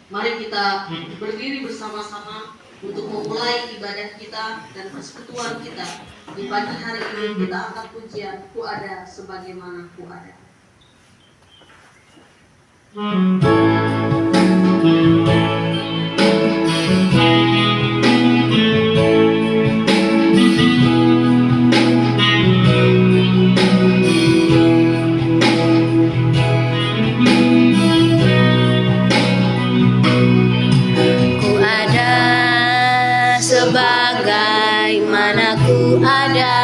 Mari kita berdiri bersama-sama untuk memulai ibadah kita dan persekutuan kita. Di pagi hari ini kita angkat pujian, Ku ada sebagaimana Ku ada. Sebagaimana ku ada,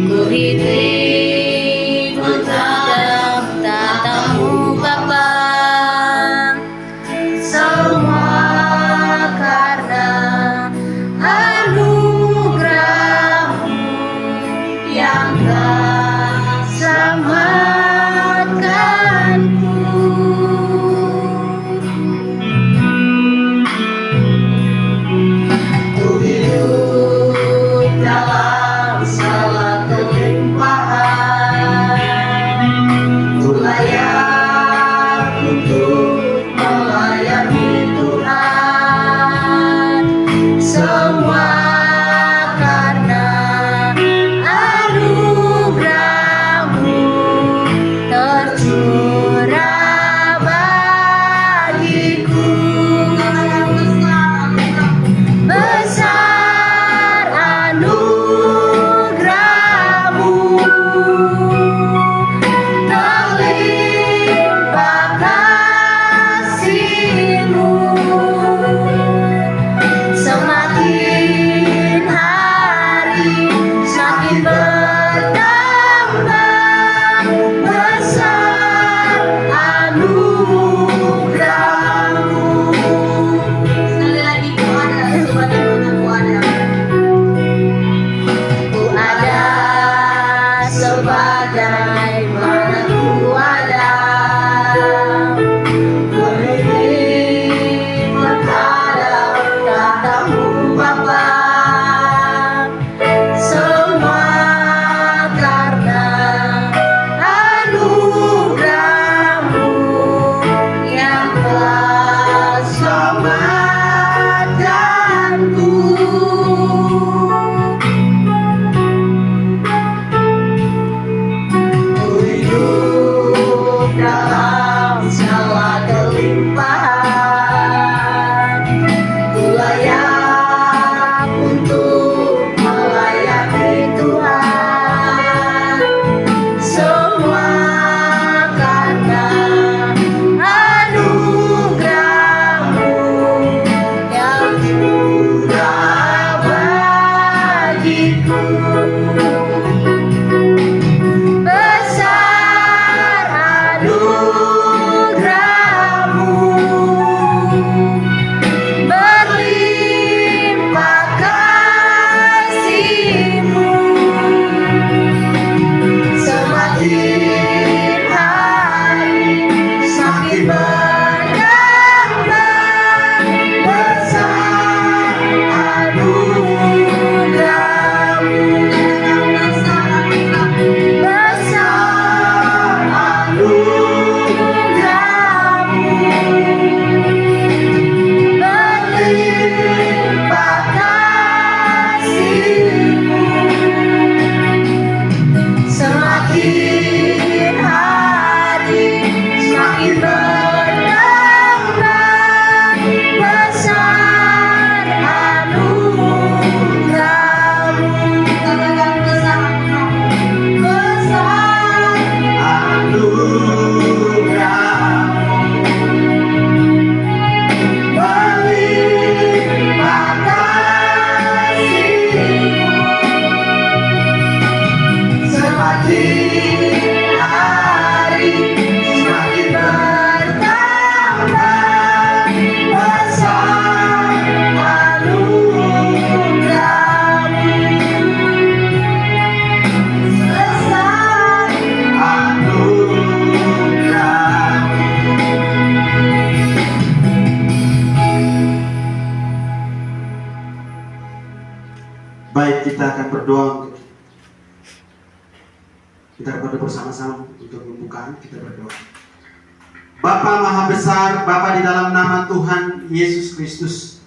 ku hidup menghadap tatamu Bapa, semua karena anugerah-Mu yang telah selamatkanku. Baik, kita akan berdoa. Kita berdoa bersama-sama untuk pembukaan. Kita berdoa. Bapa Maha Besar, Bapa di dalam nama Tuhan Yesus Kristus,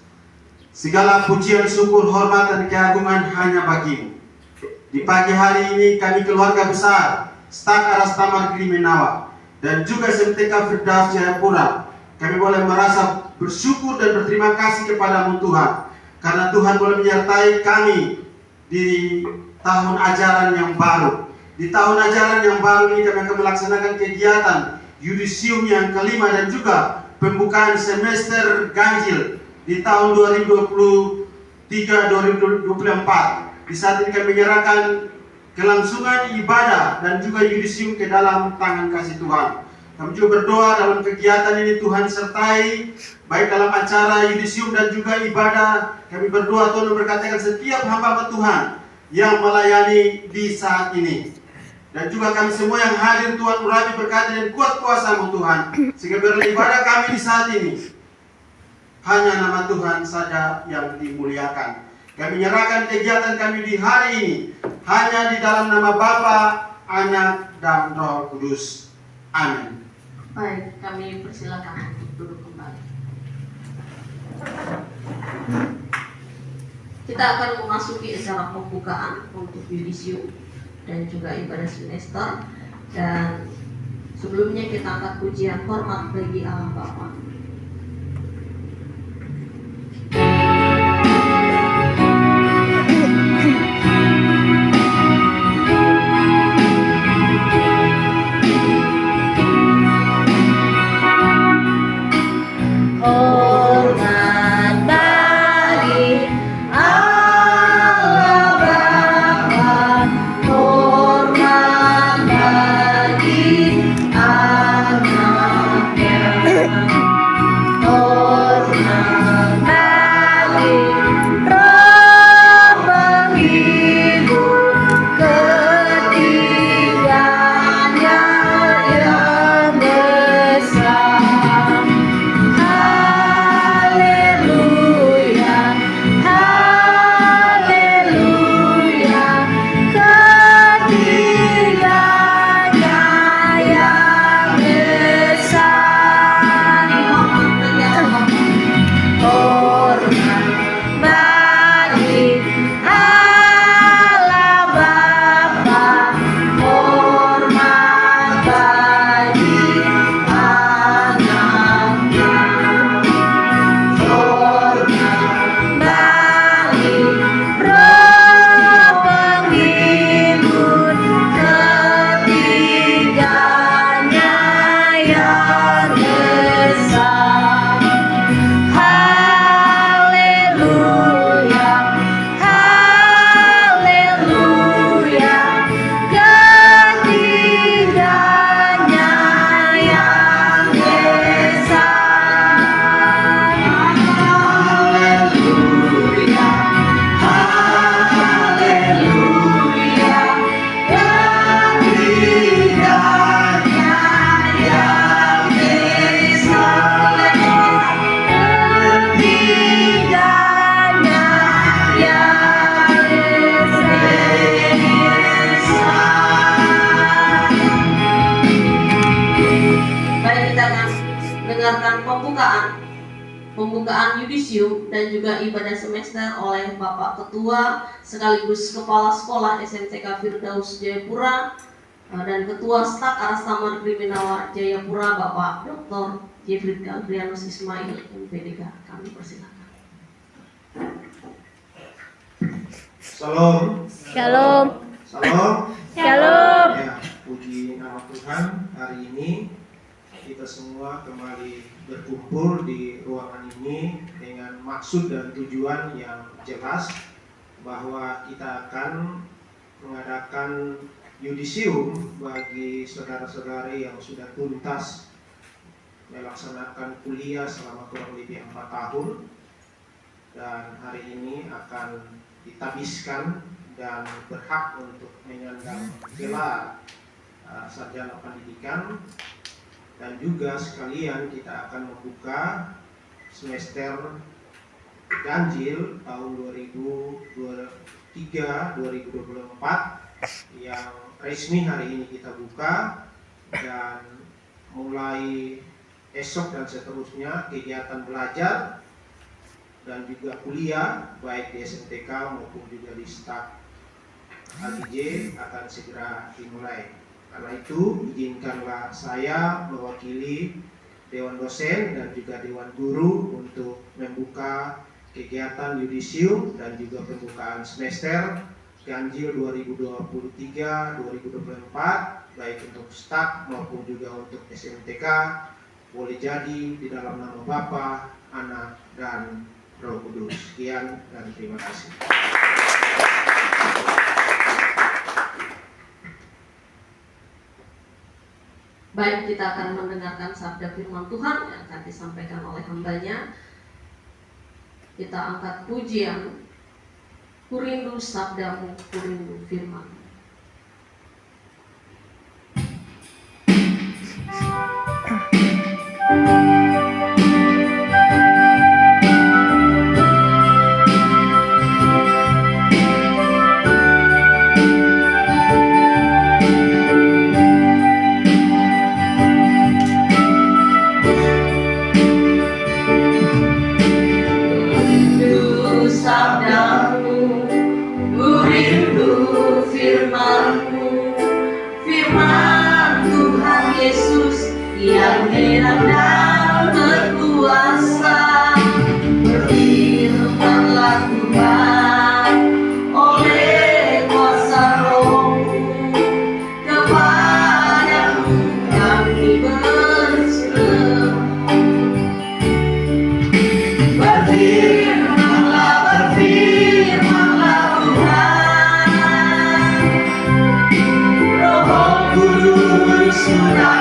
segala pujian, syukur, hormat, dan keagungan hanya Bagi-Mu. Di pagi hari ini kami keluarga besar Stak Aras Taman Krimenawa dan juga SMTK Firdaus Jayapura, kami boleh merasa bersyukur dan berterima kasih kepada-Mu Tuhan, karena Tuhan boleh menyertai kami di tahun ajaran yang baru. Di tahun ajaran yang baru ini kami akan melaksanakan kegiatan yudisium yang kelima dan juga pembukaan semester ganjil di tahun 2023-2024. Di saat ini kami menyerahkan kelangsungan ibadah dan juga yudisium ke dalam tangan kasih Tuhan. Kami juga berdoa dalam kegiatan ini Tuhan sertai, baik dalam acara yudisium dan juga ibadah. Kami berdoa Tuhan memberkatikan setiap hamba Tuhan yang melayani di saat ini. Dan juga kami semua yang hadir Tuhan urapi berkati dan kuat kuasa-Mu Tuhan, sehingga beribadah kami di saat ini hanya nama Tuhan saja yang dimuliakan. Kami menyerahkan kegiatan kami di hari ini hanya di dalam nama Bapa, Anak, dan Roh Kudus. Amin. Baik, kami persilakan untuk duduk kembali. Kita akan memasuki acara pembukaan untuk yudisium dan juga ibadah semester, dan sebelumnya kita angkat pujian hormat bagi Allah Bapa. Pembukaan yudisium dan juga ibadah semester oleh Bapak Ketua sekaligus Kepala Sekolah SMTK Firdaus Jayapura dan Ketua Stak Aras Taman Krimenawa Jayapura Bapak Dr. Jeffrey Adrianus Ismail MPDK. Kami persilakan. Salam. Shalom. Salam. Shalom. Ya, puji nama Tuhan, hari ini kita semua kembali berkumpul di ruangan ini dengan maksud dan tujuan yang jelas bahwa kita akan mengadakan yudisium bagi saudara-saudari yang sudah tuntas melaksanakan kuliah selama kurang lebih 4 tahun, dan hari ini akan ditabiskan dan berhak untuk menyandang gelar sarjana pendidikan. Dan juga sekalian kita akan membuka semester ganjil tahun 2023-2024 yang resmi hari ini kita buka, dan mulai esok dan seterusnya kegiatan belajar dan juga kuliah baik di SMTK maupun juga di STAK AGJ akan segera dimulai. Karena itu izinkanlah saya mewakili Dewan Dosen dan juga Dewan Guru untuk membuka kegiatan yudisium dan juga pembukaan semester Ganjil 2023-2024 baik untuk STAK maupun juga untuk SMTK boleh jadi di dalam nama Bapa, Anak, dan Roh Kudus. Sekian dan terima kasih. Baik, kita akan mendengarkan sabda firman Tuhan yang akan disampaikan oleh hambanya. Kita angkat pujian, Ku rindu sabdamu, ku rindu firman-Mu. Yang hilang dan berkuasa, berfirmanlah Tuhan oleh kuasa Roh-Mu, kepadamu kami berseru. Berfirmanlah, berfirmanlah Tuhan, Roh Kudus sudah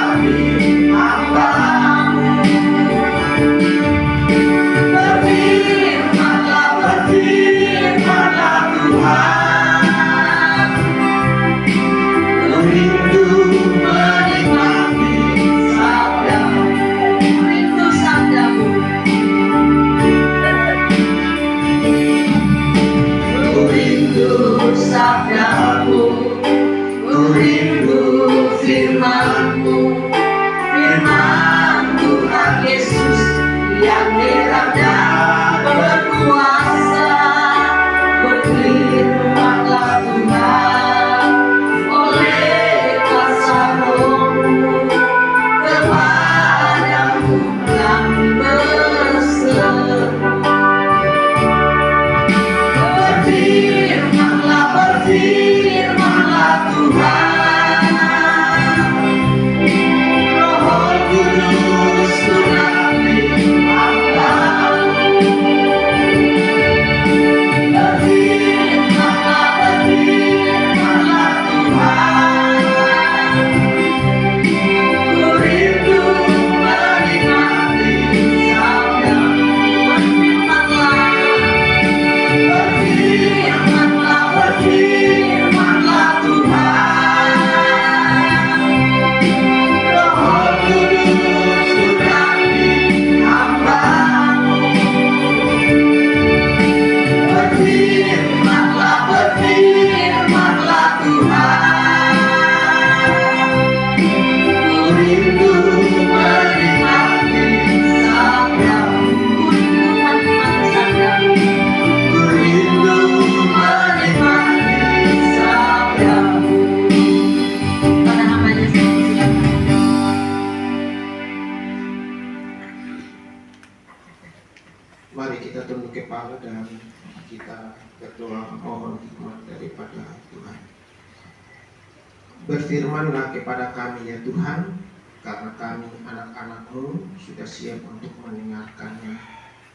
Berfirmanlah kepada kami ya Tuhan, karena kami anak-anak-Mu sudah siap untuk mendengarkannya.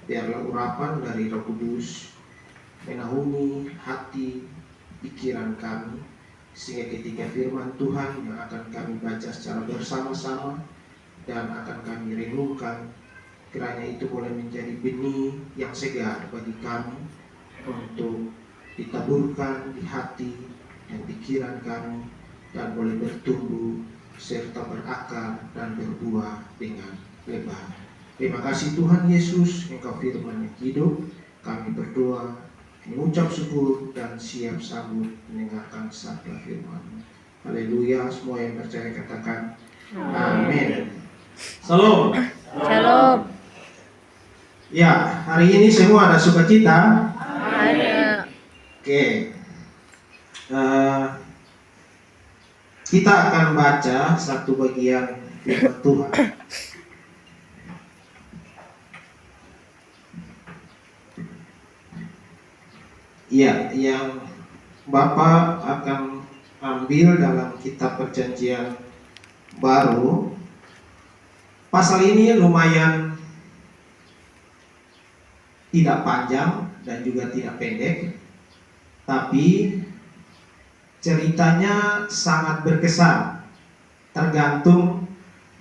Biarlah urapan dari Roh Kudus menaungi hati, pikiran kami, sehingga ketika firman Tuhan yang akan kami baca secara bersama-sama dan akan kami renungkan, kiranya itu boleh menjadi benih yang segar bagi kami untuk ditaburkan di hati dan pikiran kami, dan boleh bertumbuh serta berakar dan berbuah dengan lebat. Terima kasih Tuhan Yesus, Engkau firman yang hidup. Kami berdoa, mengucap syukur dan siap sambut mendengarkan sabda firman. Haleluya, semua yang percaya katakan amin. Salam. Shalom. Ya, hari ini semua ada sukacita. Ada. Oke. Kita akan baca satu bagian firman Tuhan. Ya, yang Bapak akan ambil dalam kitab Perjanjian Baru. Pasal ini lumayan tidak panjang dan juga tidak pendek, tapi ceritanya sangat berkesan. Tergantung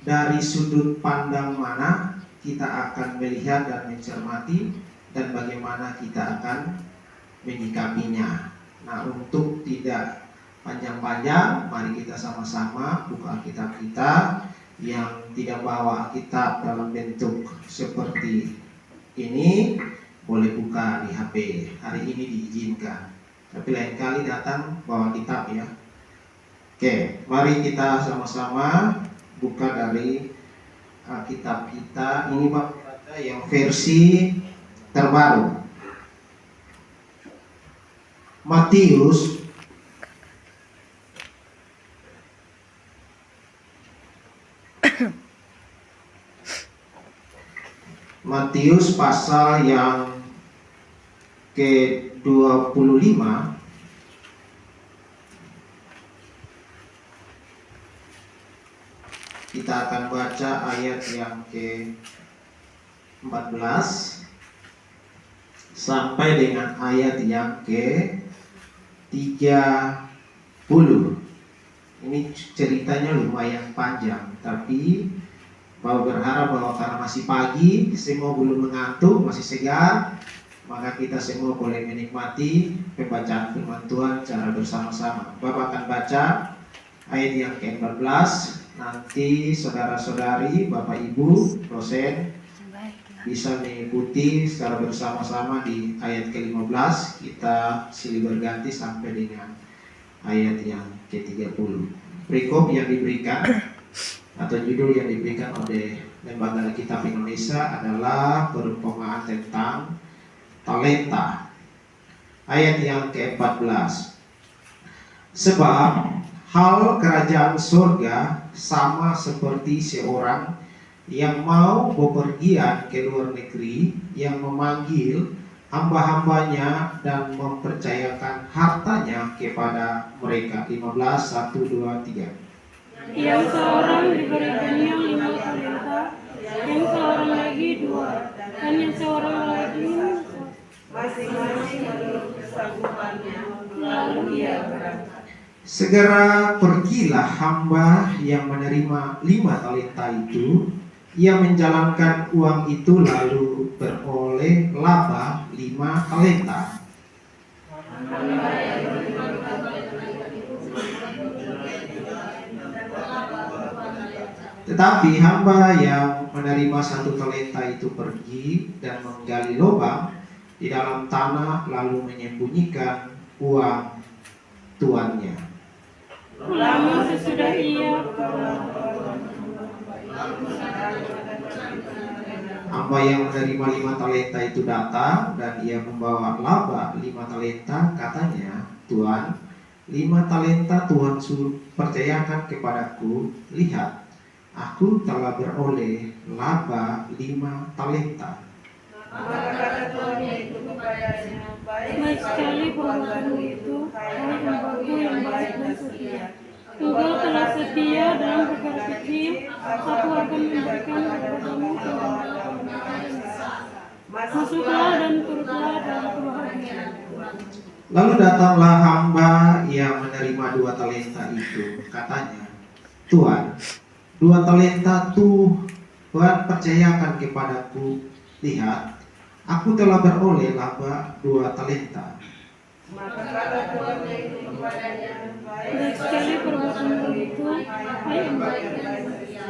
dari sudut pandang mana kita akan melihat dan mencermati, dan bagaimana kita akan menyikapinya. Nah, untuk tidak panjang-panjang, mari kita sama-sama buka Alkitab kita. Yang tidak bawa Alkitab dalam bentuk seperti ini, boleh buka di HP. Hari ini diizinkan, tapi lain kali datang bawa kitab ya. Oke, mari kita sama-sama buka dari Alkitab kita. Ini Bapak baca yang versi terbaru. Matius pasal yang ke-25. Kita akan baca ayat yang ke-14 sampai dengan ayat yang ke-30. Ini ceritanya lumayan panjang, tapi Bapak berharap bahwa karena masih pagi, semua belum mengantuk, masih segar, maka kita semua boleh menikmati pembacaan firman Tuhan secara bersama-sama. Bapak akan baca ayat yang ke-14. Nanti saudara-saudari, Bapak Ibu, dosen bisa mengikuti secara bersama-sama di ayat ke-15. Kita silih berganti sampai dengan ayat yang ke-30. Perikop yang diberikan atau judul yang diberikan oleh Lembaga Alkitab Indonesia adalah perumpamaan tentang talenta. Ayat yang ke-14. Sebab hal kerajaan surga sama seperti seorang yang mau bepergian ke luar negeri, yang memanggil hamba-hambanya dan mempercayakan hartanya kepada mereka. 15, 1, 2, 3. Yang seorang diberikannya 5 talenta, yang seorang lagi 2, dan yang seorang lagi Masing-masing menurut kesanggupannya. lalu ia berkata, Segera pergilah hamba yang menerima 5 talenta itu. Ia menjalankan uang itu lalu beroleh laba 5 talenta. Tetapi hamba yang menerima 1 talenta itu pergi dan menggali lubang di dalam tanah lalu menyembunyikan uang tuannya. lama sesudah ia Hamba yang menerima 5 talenta itu datang dan ia membawa laba 5 talenta. Katanya, Tuan, 5 talenta Tuhan percayakan kepadaku. Lihat, aku telah beroleh laba 5 talenta. Maka kata tuannya itu kepadanya, baik sekali perbuatanmu itu, hai hambaku yang baik dan setia. Engkau telah setia dalam perkara kecil, aku akan memberikan kepadamu kebenaran. Masuklah dan turutlah dalam kebahagiaan. Lalu datanglah hamba yang menerima 2 talenta itu. Katanya, Tuan, 2 talenta Tuhan percayakan kepadaku. Lihat, aku telah beroleh laba 2 talenta. maka kata tuannya itu kepadanya, Baik sekali perbuatanmu itu, hai hambaku yang baik dan setia.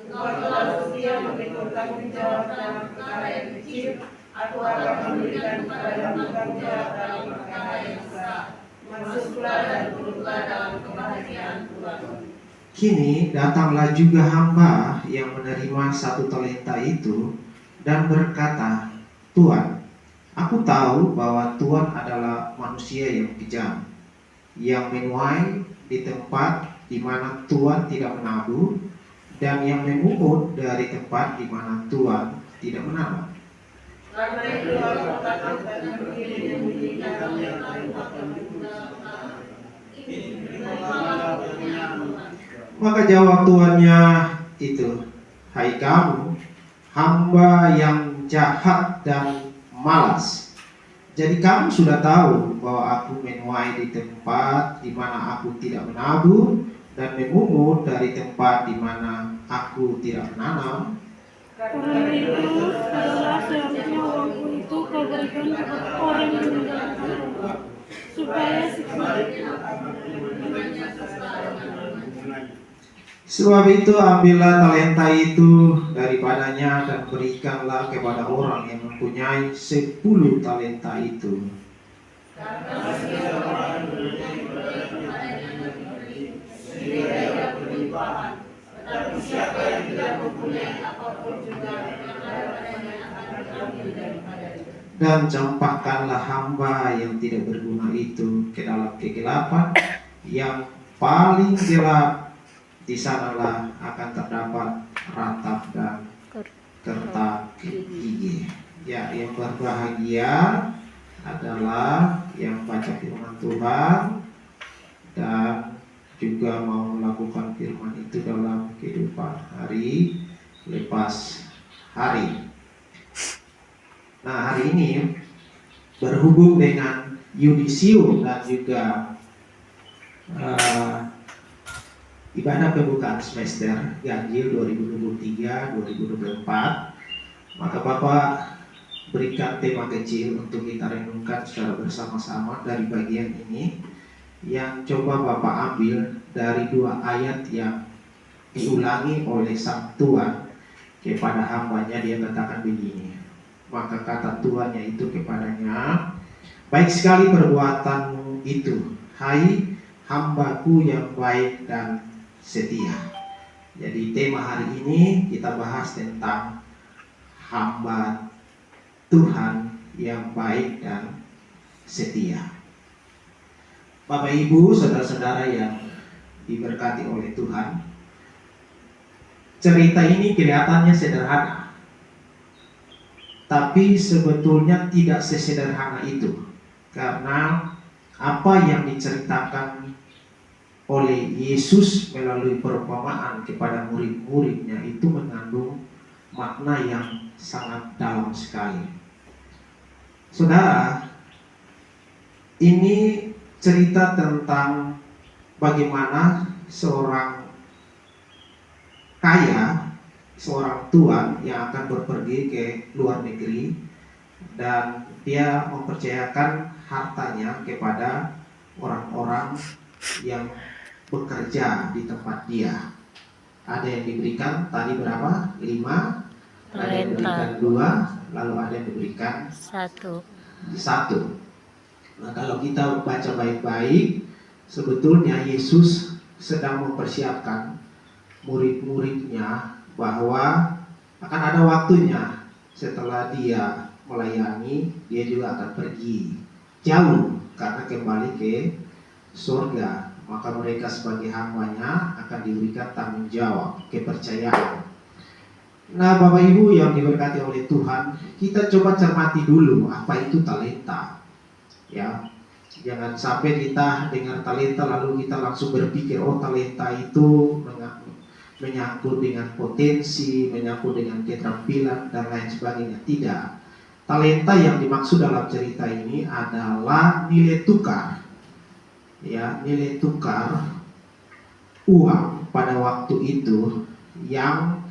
engkau telah setia memikul tanggung jawab dalam perkara yang kecil, aku akan memberikan kepadamu tanggung jawab dalam perkara yang besar. Masuklah dan turutlah dalam kebahagiaan Tuhan. Kini datanglah juga hamba yang menerima 1 talenta itu dan berkata, "Tuan, aku tahu bahwa Tuan adalah manusia yang kejam, yang menuai di tempat di mana Tuan tidak menabur, dan yang memungut dari tempat di mana Tuan tidak menanam. Karena itu aku katakan begini yang bunyikan Maka jawab tuannya itu, "Hai kamu, hamba yang jahat dan malas. Jadi kamu sudah tahu bahwa aku menuai di tempat di mana aku tidak menabur dan memungut dari tempat di mana aku tidak menanam. Karena itu adalah seharusnya uangku itu kau berikan kepada orang yang menjalankan Allah, supaya Sebab itu ambillah talenta itu daripadanya dan berikanlah kepada orang yang mempunyai 10 talenta itu. Tetapi siapa yang tidak mempunyai apapun juga Dan campakkanlah hamba yang tidak berguna itu ke dalam kegelapan yang paling gelap. Di sanalah akan terdapat ratap dan kertak gigi. Ya, yang berbahagia adalah yang baca firman Tuhan dan juga mau melakukan firman itu dalam kehidupan hari lepas hari. Nah, hari ini berhubung dengan yudisium dan juga ibadah pembukaan semester ganjil 2023-2024, maka Bapak berikan tema kecil untuk kita renungkan secara bersama-sama dari bagian ini, yang coba Bapak ambil dari 2 ayat yang diulangi oleh Sang Tuhan kepada hambanya. Dia katakan begini, maka kata tuannya itu kepadanya, "Baik sekali perbuatanmu itu, hai hambaku yang baik dan setia." Jadi tema hari ini kita bahas tentang hamba Tuhan yang baik dan setia. Bapak Ibu, saudara-saudara yang diberkati oleh Tuhan, cerita ini kelihatannya sederhana, tapi sebetulnya tidak sesederhana itu, karena apa yang diceritakan oleh Yesus melalui perumpamaan kepada murid-muridnya itu mengandung makna yang sangat dalam sekali. Saudara, ini cerita tentang bagaimana seorang kaya, seorang tuan yang akan berpergi ke luar negeri, dan dia mempercayakan hartanya kepada orang-orang yang bekerja di tempat dia. Ada yang diberikan tadi berapa? 5, ada yang diberikan 2, lalu ada yang diberikan 1. Nah, kalau kita baca baik-baik, sebetulnya Yesus sedang mempersiapkan murid-muridnya bahwa akan ada waktunya setelah dia melayani, dia juga akan pergi jauh karena kembali ke surga. Maka mereka sebagai hambanya akan diberikan tanggung jawab, kepercayaan. Nah, Bapak Ibu yang diberkati oleh Tuhan, kita coba cermati dulu apa itu talenta. Ya, jangan sampai kita dengar talenta lalu kita langsung berpikir, oh talenta itu menyangkut dengan potensi, menyangkut dengan keterampilan dan lain sebagainya. Tidak. Talenta yang dimaksud dalam cerita ini adalah nilai tukar. Ya, nilai tukar uang pada waktu itu yang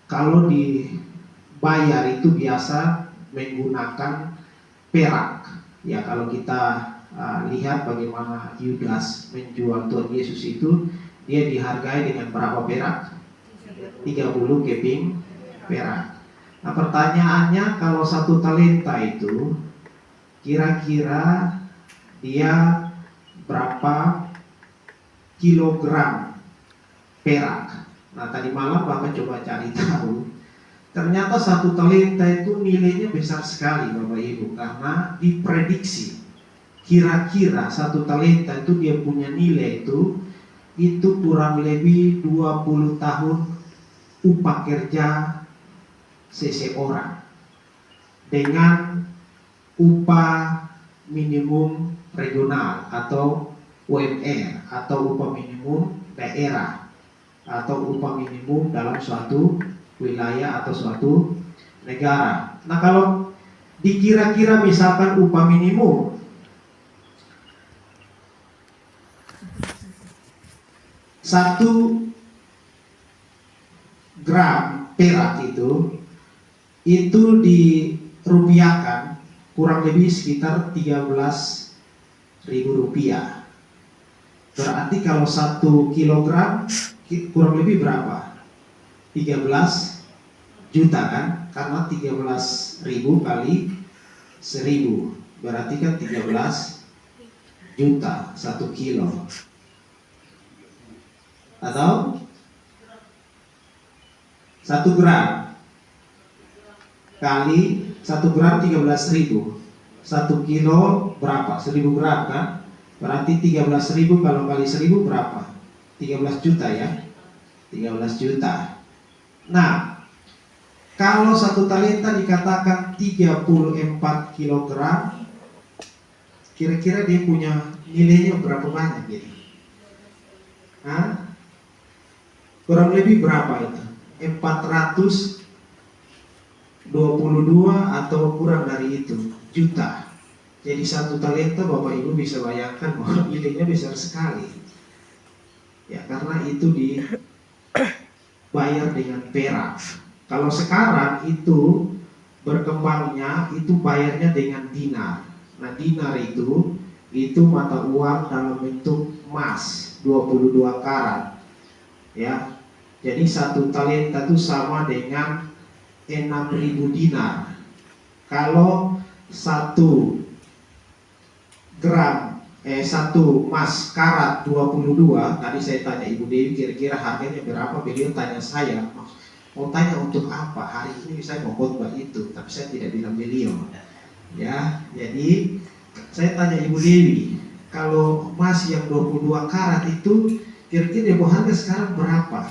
kalau dibayar itu biasa menggunakan perak. Ya, kalau kita lihat bagaimana Yudas menjual Tuhan Yesus itu, dia dihargai dengan berapa perak? 30 keping perak. Nah, pertanyaannya, kalau 1 talenta itu kira-kira dia berapa kilogram perak? Nah tadi malam Bapak coba cari tahu, ternyata 1 talenta itu nilainya besar sekali Bapak Ibu, karena diprediksi kira-kira 1 talenta itu dia punya nilai itu kurang lebih 20 tahun upah kerja seseorang dengan upah minimum regional atau UMR atau upah minimum daerah atau upah minimum dalam suatu wilayah atau suatu negara. Nah kalau dikira-kira misalkan upah minimum 1 gram perak itu dirupiahkan kurang lebih sekitar 13.000 rupiah. Berarti kalau 1 kilogram kurang lebih berapa? 13 juta kan? Karena 13.000 kali 1.000 berarti kan 13 juta 1 kilo. Atau 1 gram kali 1 gram 13.000, 1 kilo berapa? 1.000 gram kan? Berarti 13.000 kalau kali 1.000 berapa? 13 juta ya, 13 juta. Nah, kalau 1 talenta dikatakan 34 kilogram, kira-kira dia punya nilainya berapa banyak jadi? Kurang lebih berapa itu? 422 atau kurang dari itu juta. Jadi 1 talenta Bapak Ibu bisa bayangkan bahwa nilainya besar sekali. Ya karena itu dibayar dengan perak. Kalau sekarang itu berkembangnya itu bayarnya dengan dinar. Nah dinar itu mata uang dalam bentuk emas 22 karat. Ya, jadi 1 talenta itu sama dengan 6.000 dinar. Kalau 1 gram 1 emas karat 22, tadi saya tanya Ibu Dewi kira-kira harganya berapa, beliau tanya saya, mau tanya untuk apa, hari ini saya mau khotbah itu, tapi saya tidak bilang beliau. Ya, jadi saya tanya Ibu Dewi, kalau emas yang 22 karat itu kira-kira harga sekarang berapa?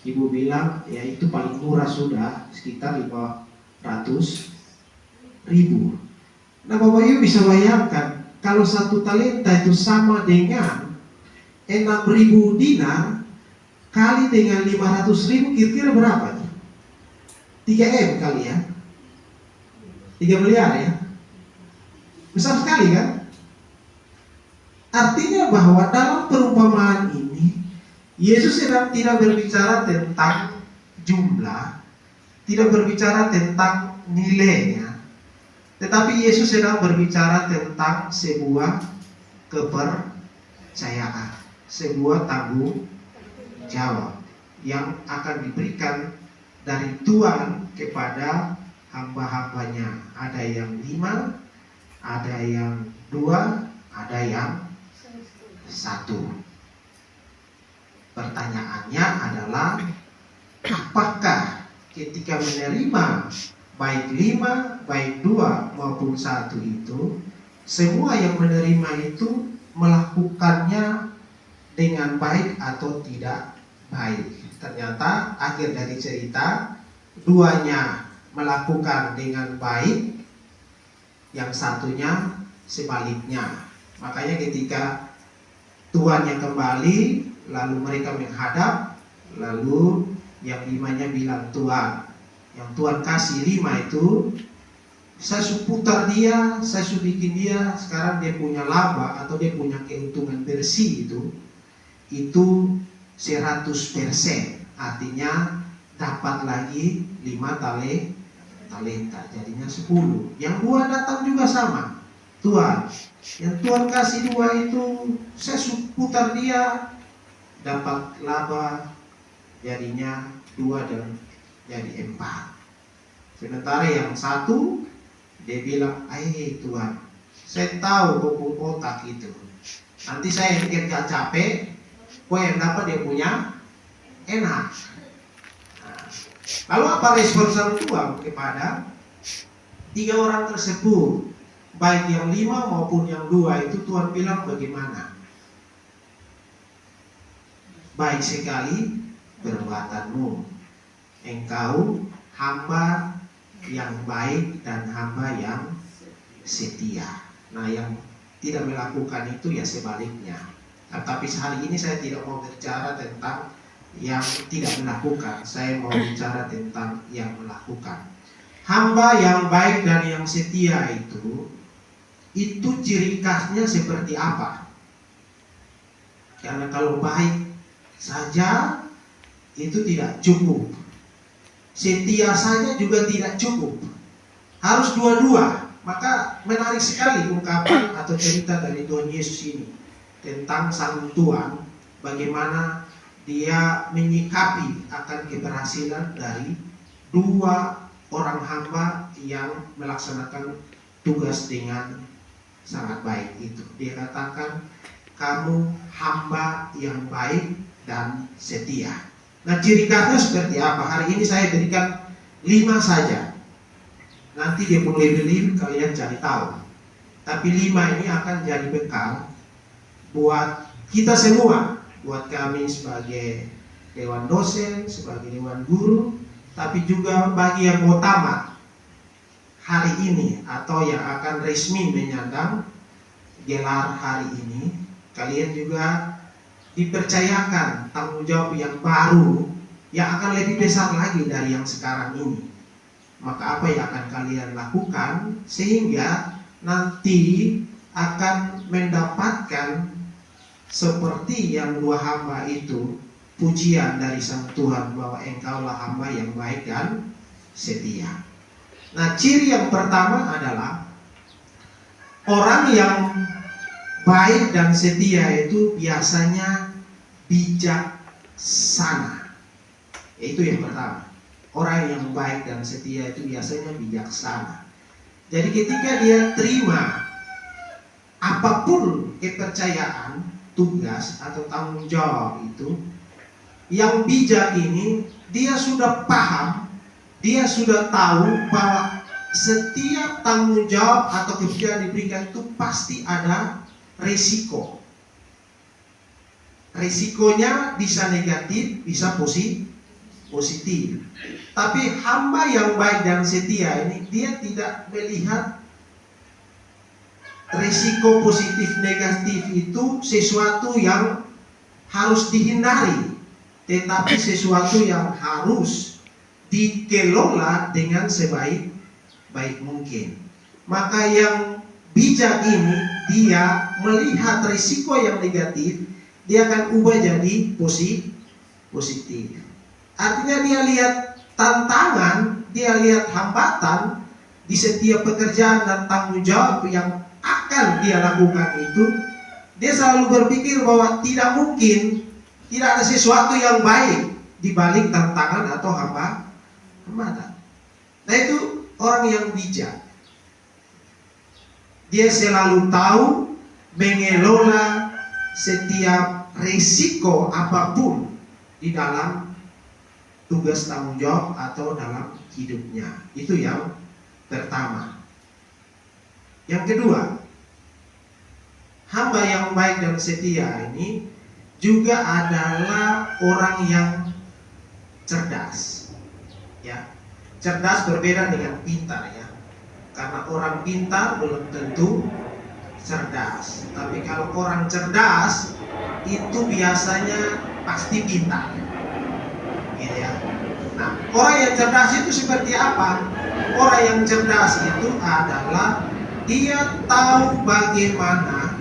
Ibu bilang, ya itu paling murah sudah, sekitar 500.000. Nah Bapak Ibu bisa bayangkan, kalau 1 talenta itu sama dengan 6.000 dinar kali dengan 500.000, kira-kira berapa? 3M kali ya, 3 miliar ya, besar sekali kan? Artinya bahwa dalam perumpamaan ini Yesus tidak berbicara tentang jumlah, tidak berbicara tentang nilainya, tetapi Yesus sedang berbicara tentang sebuah kepercayaan, sebuah tanggung jawab yang akan diberikan dari Tuhan kepada hamba-hambanya. Ada yang 5, ada yang 2, ada yang 1. Pertanyaannya adalah, apakah ketika menerima baik 5, baik 2 maupun 1 itu, semua yang menerima itu melakukannya dengan baik atau tidak baik? Ternyata akhir dari cerita, 2-nya melakukan dengan baik, yang 1-nya sebaliknya. Makanya ketika tuannya kembali, lalu mereka menghadap, lalu yang 5-nya bilang, Tuhan, yang Tuhan kasih 5 itu, saya putar dia, saya bikin dia, sekarang dia punya laba atau dia punya keuntungan bersih itu 100%. Artinya dapat lagi 5 talenta, jadinya 10. Yang 2 datang juga sama, Tuhan, yang Tuhan kasih 2 itu, saya putar dia, dapat laba, jadinya 2 dan jadi 4. Sementara yang 1 dia bilang, Tuhan, saya tahu hukum otak itu, nanti saya yang kerja capek, kok yang dapat dia punya enak. Nah, lalu apa respon sang tuan kepada 3 orang tersebut? Baik yang 5 maupun yang 2 itu Tuhan bilang bagaimana? Baik sekali perbuatanmu, engkau hamba yang baik dan hamba yang setia. Nah, yang tidak melakukan itu ya sebaliknya. Nah, tapi hari ini saya tidak mau bicara tentang yang tidak melakukan, saya mau bicara tentang yang melakukan. Hamba yang baik dan yang setia itu ciri khasnya seperti apa? Karena kalau baik saja itu tidak cukup, setia saja juga tidak cukup, harus dua-dua. Maka menarik sekali ungkapan atau cerita dari Tuhan Yesus ini tentang sang Tuhan, bagaimana dia menyikapi akan keberhasilan dari 2 orang hamba yang melaksanakan tugas dengan sangat baik itu. Dia katakan, kamu hamba yang baik dan setia. Nah, ciri khasnya seperti apa? Hari ini saya berikan 5 saja. Nanti dia pun lebih kalian cari tahu. Tapi 5 ini akan jadi bekal buat kita semua, buat kami sebagai dewan dosen, sebagai dewan guru, tapi juga bagi yang mau tamat hari ini atau yang akan resmi menyandang gelar hari ini, kalian juga dipercayakan tanggung jawab yang baru yang akan lebih besar lagi dari yang sekarang ini. Maka apa yang akan kalian lakukan sehingga nanti akan mendapatkan seperti yang 2 hamba itu, pujian dari sang Tuhan bahwa engkaulah hamba yang baik dan setia. Nah, ciri yang pertama adalah orang yang baik dan setia itu biasanya bijaksana. Itu yang pertama. Orang yang baik dan setia itu biasanya bijaksana. Jadi ketika dia terima apapun kepercayaan, tugas atau tanggung jawab itu, yang bijak ini dia sudah paham, dia sudah tahu bahwa setiap tanggung jawab atau kebijakan diberikan itu pasti ada resiko. Resikonya bisa negatif, bisa positif. Tapi hamba yang baik dan setia ini dia tidak melihat resiko positif negatif itu sesuatu yang harus dihindari, tetapi sesuatu yang harus dikelola dengan sebaik mungkin. Maka yang bijak ini dia melihat resiko yang negatif, dia akan ubah jadi positif. Artinya dia lihat tantangan, dia lihat hambatan di setiap pekerjaan dan tanggung jawab yang akan dia lakukan itu. Dia selalu berpikir bahwa tidak mungkin, tidak ada sesuatu yang baik di balik tantangan atau hambatan. Nah, itu orang yang bijak. Dia selalu tahu mengelola setiap risiko apapun di dalam tugas tanggung jawab atau dalam hidupnya. Itu yang pertama. Yang kedua, hamba yang baik dan setia ini juga adalah orang yang cerdas. Ya, cerdas berbeda dengan pintar ya. Karena orang pintar belum tentu cerdas. Tapi kalau orang cerdas itu biasanya pasti pintar. Gitu ya. Nah, orang yang cerdas itu seperti apa? Orang yang cerdas itu adalah dia tahu bagaimana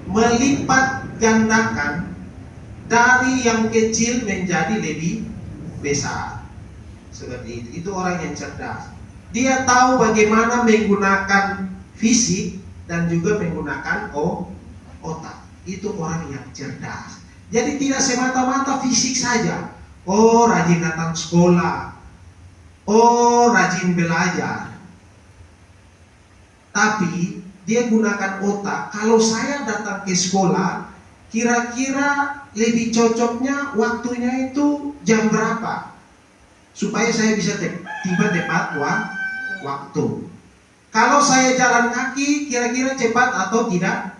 melipat gandakan dari yang kecil menjadi lebih besar. Seperti itu. Itu orang yang cerdas. Dia tahu bagaimana menggunakan fisik dan juga menggunakan otak. Itu orang yang cerdas. Jadi tidak semata-mata fisik saja. Oh, rajin datang sekolah. Oh, rajin belajar. Tapi dia gunakan otak. Kalau saya datang ke sekolah, kira-kira lebih cocoknya waktunya itu jam berapa supaya saya bisa tiba tepat waktu. Kalau saya jalan kaki kira-kira cepat atau tidak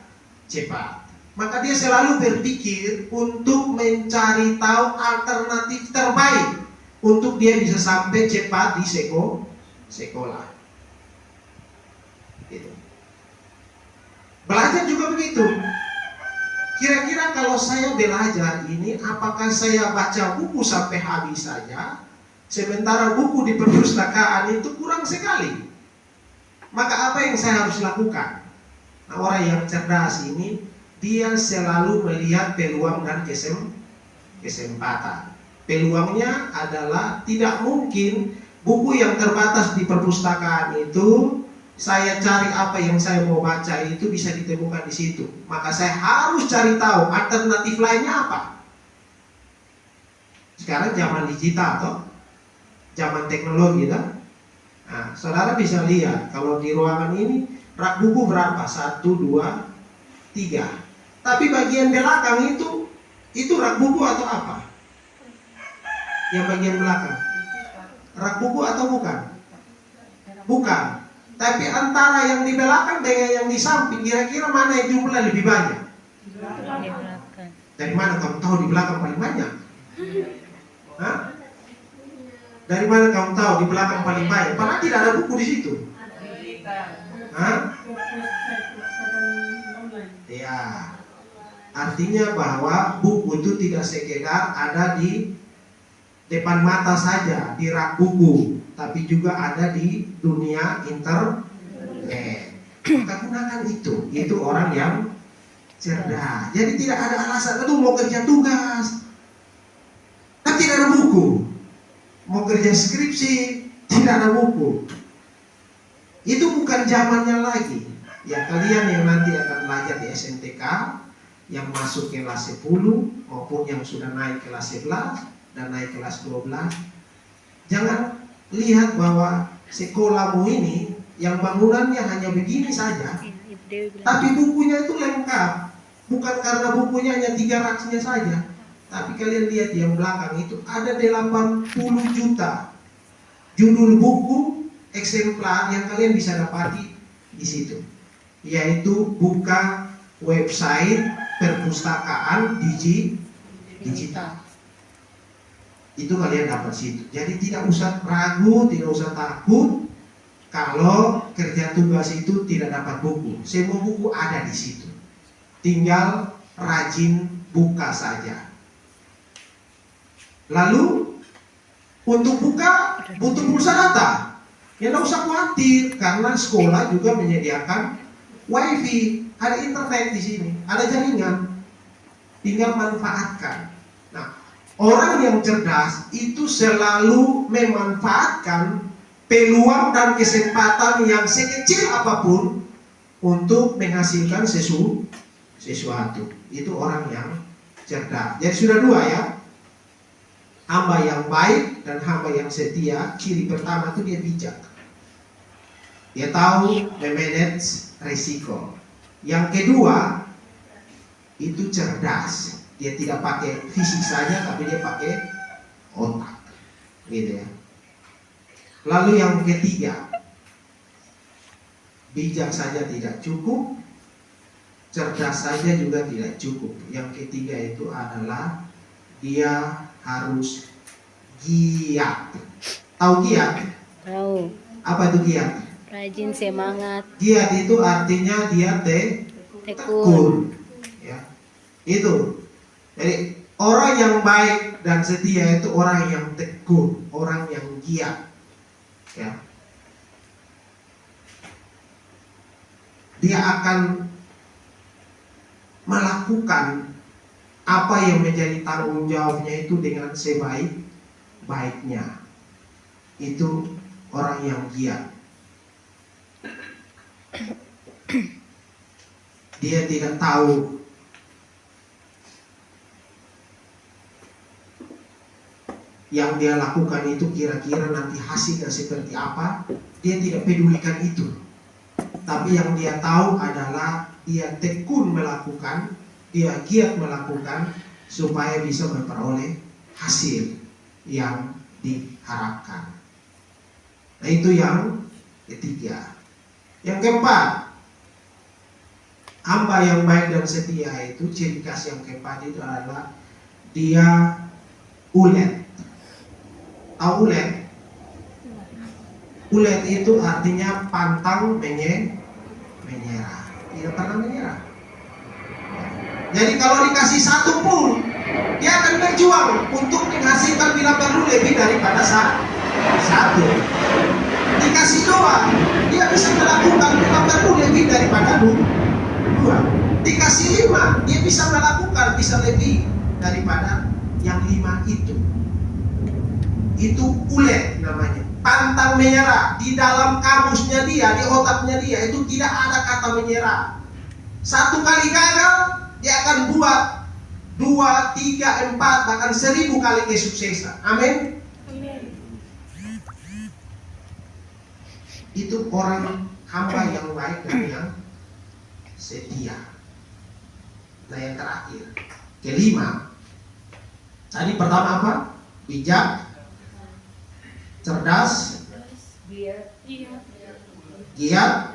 cepat. Maka dia selalu berpikir untuk mencari tahu alternatif terbaik untuk dia bisa sampai cepat di sekolah. Gitu. Belajar juga begitu. Kira-kira kalau saya belajar ini, apakah saya baca buku sampai habis saja, sementara buku di perpustakaan itu kurang sekali? Maka apa yang saya harus lakukan? Nah, orang yang cerdas ini, dia selalu melihat peluang dan kesempatan. Peluangnya adalah tidak mungkin buku yang terbatas di perpustakaan itu saya cari apa yang saya mau baca itu bisa ditemukan di situ. Maka saya harus cari tahu alternatif lainnya apa. Sekarang zaman digital toh, zaman teknologi toh. Nah, saudara bisa lihat kalau di ruangan ini rak buku berapa? 1, 2, 3. Tapi bagian belakang itu rak buku atau apa? Yang bagian belakang rak buku atau bukan? Bukan. Tapi antara yang di belakang dengan yang di samping, kira-kira mana yang jumlah lebih banyak? Di belakang. Dari mana kamu tahu di belakang paling banyak? Hah? Dari mana kamu tahu di belakang paling banyak? Padahal tidak ada buku di situ. Hah? Ya. Artinya bahwa buku itu tidak sekedar ada di depan mata saja, di rak buku, tapi juga ada di dunia internet. Maka gunakan itu orang yang cerdas. Jadi tidak ada alasan, aduh mau kerja tugas, kan tidak ada buku. Mau kerja skripsi, tidak ada buku. Itu bukan zamannya lagi. Ya kalian yang nanti akan belajar di SMTK, yang masuk kelas 10 maupun yang sudah naik kelas 11 dan naik kelas 12, jangan lihat bahwa sekolahmu ini yang bangunannya hanya begini saja, tapi bukunya itu lengkap. Bukan karena bukunya hanya 3 raksnya saja, tapi kalian lihat yang belakang itu ada 80 juta judul buku eksemplar yang kalian bisa dapati di situ. Yaitu buka website perpustakaan digital. Itu kalian dapat situ. Jadi tidak usah ragu, tidak usah takut kalau kerja tugas itu tidak dapat buku. Semua buku ada di situ. Tinggal rajin buka saja. Lalu untuk buka butuh pulsa data. Ya tidak usah khawatir karena sekolah juga menyediakan wifi, ada internet di sini, ada jaringan. Tinggal manfaatkan. Nah, orang yang cerdas itu selalu memanfaatkan peluang dan kesempatan yang sekecil apapun untuk menghasilkan sesuatu. Itu orang yang cerdas. Jadi sudah 2 ya. Hamba yang baik dan hamba yang setia. Ciri pertama itu dia bijak. Dia tahu memanage risiko. Yang kedua itu cerdas. Dia tidak pakai fisik saja, tapi dia pakai otak, gitu ya. Lalu yang ketiga, bijak saja tidak cukup, cerdas saja juga tidak cukup. Yang ketiga itu adalah dia harus giat. Tahu giat? Tahu. Apa itu giat? Rajin, semangat. Giat itu artinya dia tekun. Ya. Itu. Jadi orang yang baik dan setia itu orang yang tekun, orang yang giat. Ya. Dia akan melakukan apa yang menjadi tanggung jawabnya itu dengan sebaik-baiknya. Itu orang yang giat. Dia tidak tahu yang dia lakukan itu kira-kira nanti hasilnya seperti apa. Dia tidak pedulikan itu. Tapi yang dia tahu adalah dia tekun melakukan dia giat melakukan supaya bisa memperoleh hasil yang diharapkan. Nah, itu yang ketiga. Yang keempat, hamba yang baik dan setia itu ciri khas yang keempat itu adalah dia ulet. Tahu ulet? Ulet itu artinya pantang menyerah. Tidak pernah menyerah. Jadi kalau dikasih satu pun, dia akan berjuang untuk menghasilkan bila perlu lebih daripada satu. Dikasih dua, dia bisa melakukan bila perlu lebih daripada dua. Dikasih lima, dia bisa melakukan bisa lebih daripada yang lima itu. Itu ulet namanya. Pantang menyerah. Di dalam kamusnya dia, di otaknya dia itu tidak ada kata menyerah. Satu kali gagal, dia akan buat 2, 3, 4, bahkan 1000 kali kesuksesan. Amin. Itu orang hamba yang baik dan yang setia. Nah, yang terakhir, kelima. Tadi pertama apa? Bijak, cerdas, giat,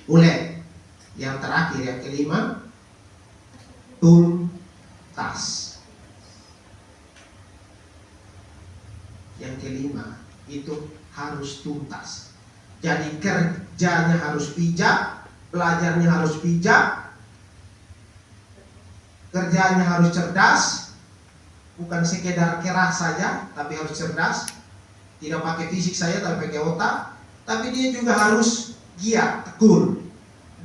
ulet. Yang terakhir, yang kelima, tuntas. Yang kelima itu harus tuntas. Jadi kerjanya harus bijak, belajarnya harus bijak, kerjanya harus cerdas, bukan sekedar keras saja, tapi harus cerdas. Tidak pakai fisik saja, tapi pakai otak. Tapi dia juga harus giat, tekun,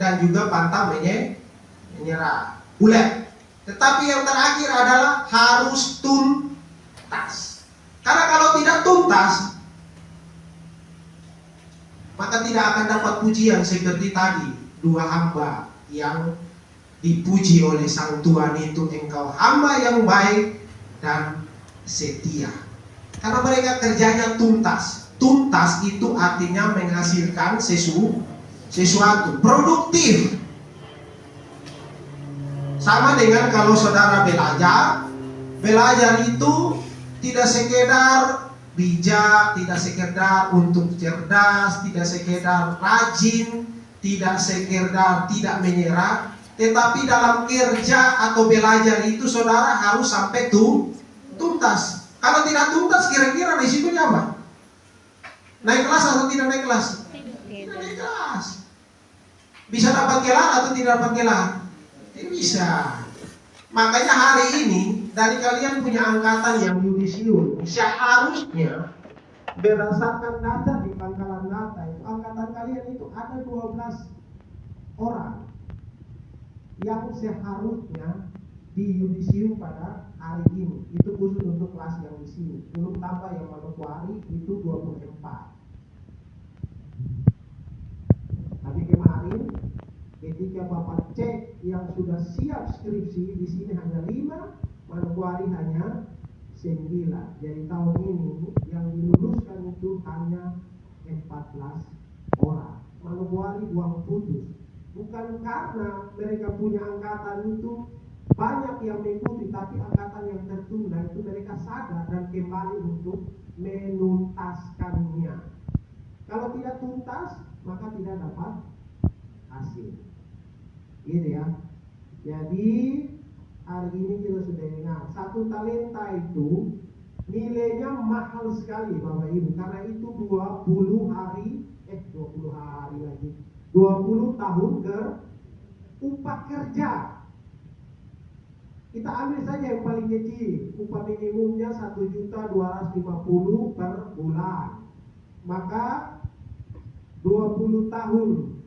dan juga pantang menyerah, ulet. Tetapi yang terakhir adalah harus tuntas. Karena kalau tidak tuntas, maka tidak akan dapat pujian seperti tadi. 2 hamba yang dipuji oleh Sang Tuhan itu, engkau hamba yang baik dan setia. Karena mereka kerjanya tuntas. Tuntas itu artinya menghasilkan sesuatu, produktif. Sama dengan kalau saudara belajar itu tidak sekedar bijak, tidak sekedar untuk cerdas, tidak sekedar rajin, tidak sekedar tidak menyerah, tetapi dalam kerja atau belajar itu saudara harus sampai tuntas. Kalau tidak tuntas, kira-kira risikonya apa? Naik kelas atau tidak naik kelas? Tidak naik kelas. Bisa dapat gelar atau tidak dapat gelar? Tidak bisa. Makanya hari ini dari kalian punya angkatan yang yudisium, seharusnya berdasarkan data di pangkalan data itu, angkatan kalian itu ada 12 orang yang seharusnya di yudisium pada hari ini. Itu khusus untuk kelas yang di sini. Belum tambah yang Manokwari itu 24. Tapi kemarin ketika Bapak cek yang sudah siap skripsi, di sini hanya 5, Manokwari hanya 9. Jadi tahun ini yang diluluskan itu hanya 14 orang. Manokwari uang putus. Bukan karena mereka punya angkatan itu banyak yang mengikuti, tapi angkatan yang tertunda itu mereka sadar dan kembali untuk menuntaskannya. Kalau tidak tuntas, maka tidak dapat hasil. Gitu ya. Jadi hari ini kita sudah ingat, satu talenta itu nilainya mahal sekali Bapak Ibu, karena itu 20 tahun ke upah kerja. Kita ambil saja yang paling kecil, upah minimumnya 1.250.000 per bulan. Maka 20 tahun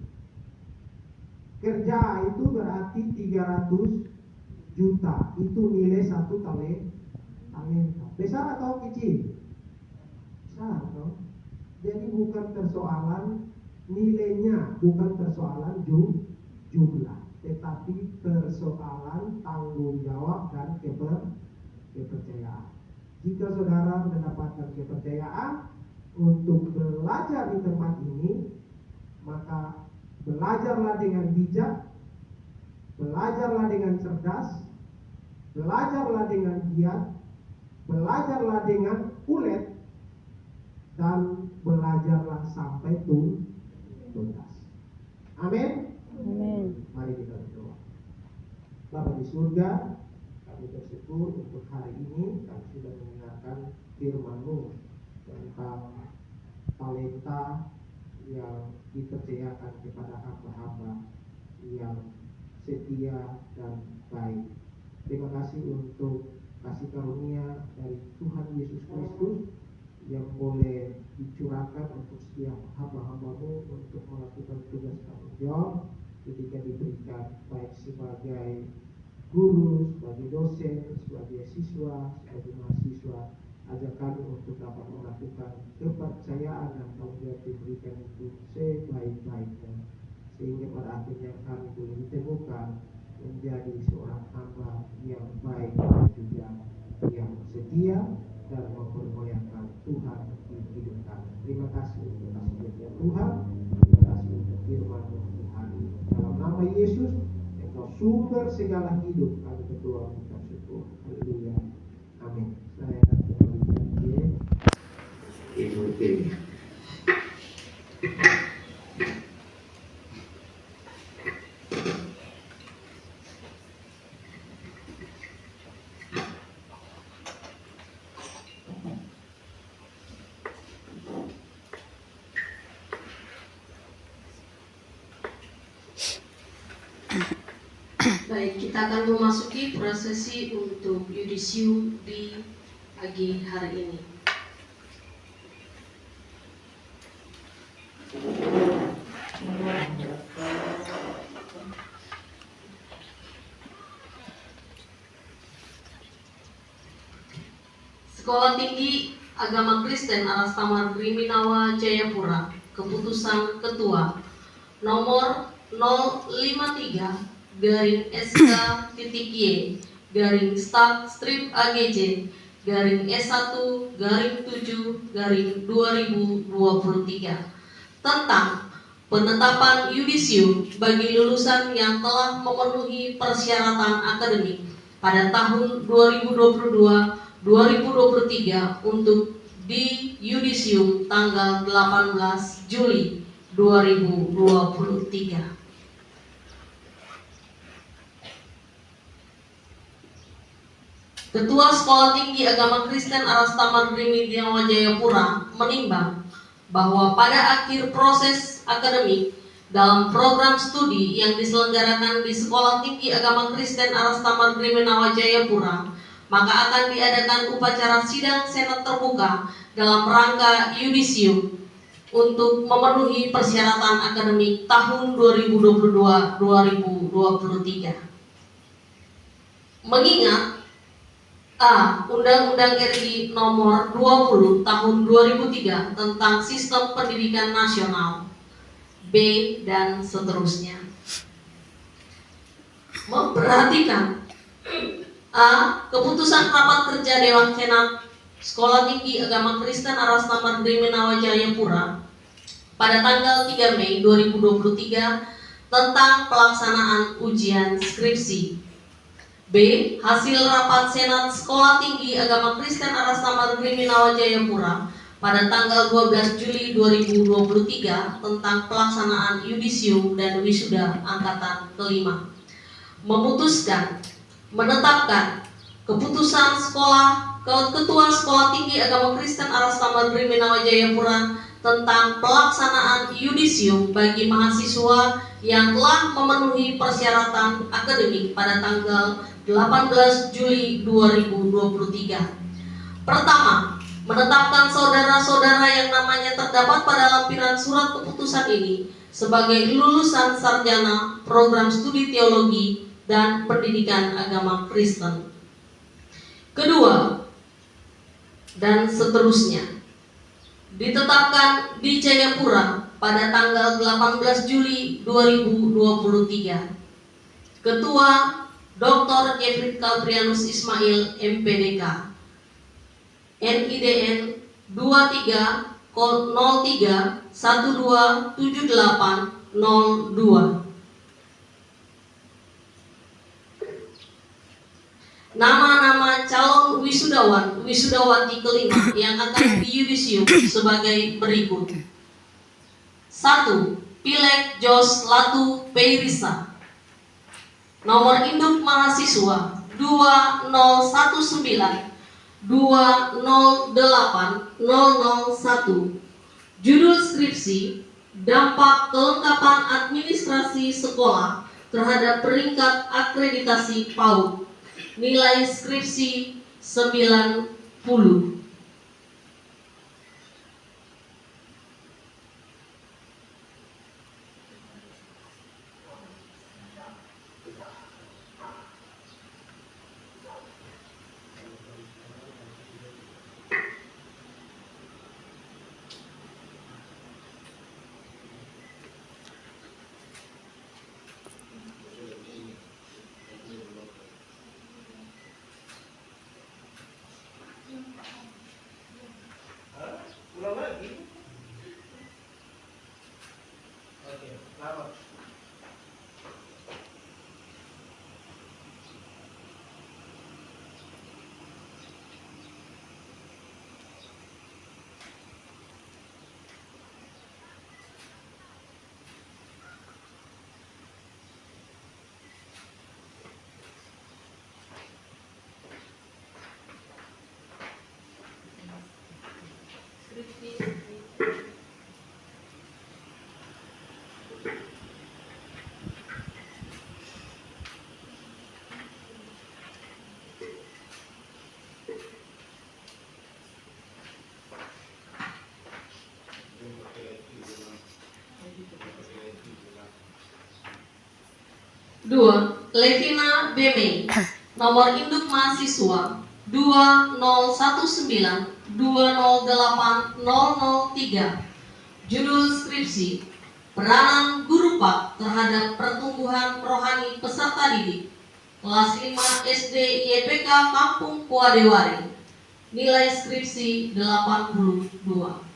kerja itu berarti 300 juta. Itu nilai satu talenta. Besar atau kecil? Besar dong. Jadi bukan persoalan nilainya, bukan persoalan jumlah, tetapi persoalan tanggung jawab dan kepercayaan. Jika saudara mendapatkan kepercayaan untuk belajar di tempat ini, maka belajarlah dengan bijak, belajarlah dengan cerdas, belajarlah dengan giat, belajarlah dengan ulet, dan belajarlah sampai tuntas. Amin. Amin. Mari kita berdoa. Bapa di surga, kami bersyukur untuk hari ini kami sudah mendengarkan firman-Mu tentang talenta yang dipercayakan kepada hamba-hamba yang setia dan baik. Terima kasih untuk kasih karunia dari Tuhan Yesus Kristus yang boleh dicurahkan untuk setiap hamba-hamba-Mu untuk melakukan tugas tanggung jawab ketika diberikan, baik sebagai guru, sebagai dosen, sebagai siswa, sebagai mahasiswa. Ajar kami untuk dapat melakukan kepercayaan dan tanggung jawab diberikan itu sebaik-baiknya, sehingga pada akhirnya kami boleh ditemukan menjadi seorang hamba yang baik dan juga yang setia dan mempermuliakan Tuhan di hidup kami. Terima kasih untuk kasih karunia Tuhan. Terima kasih untuk firman-Mu Tuhan. Dalam nama Yesus, Engkau sumber segala hidup, kami berdoa mengucap syukur. Haleluya. Amin. Saya kembalikan ke Ibu Dewi. Baik, kita akan memasuki prosesi untuk yudisium di pagi hari ini. Sekolah Tinggi Agama Kristen Arastamar Griminawa Jayapura, keputusan Ketua nomor 053-SK-Y-S1-S1-7-2023 tentang penetapan yudisium bagi lulusan yang telah memenuhi persyaratan akademik pada tahun 2022-2023 untuk di yudisium tanggal 18 Juli 2023. Ketua Sekolah Tinggi Agama Kristen Arastamar Griminawa Jayapura menimbang bahwa pada akhir proses akademik dalam program studi yang diselenggarakan di Sekolah Tinggi Agama Kristen Arastamar Griminawa Jayapura, maka akan diadakan upacara sidang senat terbuka dalam rangka yudisium untuk memenuhi persyaratan akademik tahun 2022-2023. Mengingat A. Undang-Undang RI Nomor 20 Tahun 2003 tentang Sistem Pendidikan Nasional, B, dan seterusnya. Memperhatikan A. Keputusan rapat kerja Dewan Senat Sekolah Tinggi Agama Kristen Arastamar Griminawa Jayapura pada tanggal 3 Mei 2023 tentang pelaksanaan ujian skripsi. B. Hasil rapat Senat Sekolah Tinggi Agama Kristen Arastamar Griminawa Jayapura pada tanggal 12 Juli 2023 tentang pelaksanaan yudisium dan wisuda angkatan kelima. Memutuskan menetapkan keputusan Ketua Sekolah Tinggi Agama Kristen Arastamar Griminawa Jayapura tentang pelaksanaan yudisium bagi mahasiswa yang telah memenuhi persyaratan akademik pada tanggal 18 Juli 2023. Pertama, menetapkan saudara-saudara yang namanya terdapat pada lampiran surat keputusan ini sebagai lulusan sarjana program studi teologi dan pendidikan agama Kristen. Kedua, dan seterusnya, ditetapkan di Jayapura pada tanggal 18 Juli 2023. Ketua Dr. Jeffrey Calprianus Ismail MPDK, NIDN 2303127802. Nama-nama calon wisudawati kelima yang akan diyudisium sebagai berikut. 1. Pilek Jos Latu Peirisa. Nomor induk mahasiswa 2019 208 001. Judul skripsi: dampak kelengkapan administrasi sekolah terhadap peringkat akreditasi PAUD. Nilai skripsi 90. Ulang lagi. Oke, selamat. Dua, Levina Beme. Nomor induk mahasiswa 2019 208 003. Judul skripsi: peranan guru PAK terhadap pertumbuhan rohani peserta didik. Kelas 5 SD YPK Kampung Kuadewari. Nilai skripsi 82.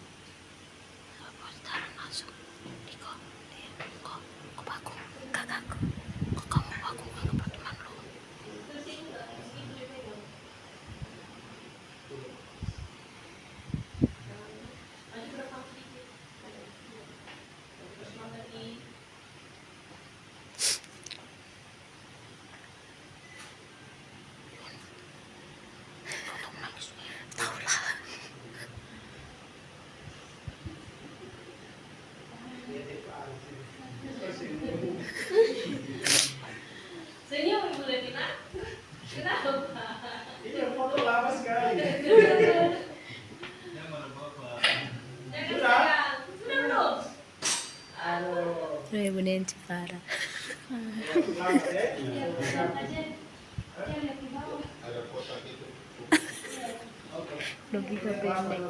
Senyum Ibu Levina. Kenapa? Ini foto lama sekali. Sudah belum? Sudah Bunda yang Jepara. Selamat ya. Ada kotak itu. Logika pendek.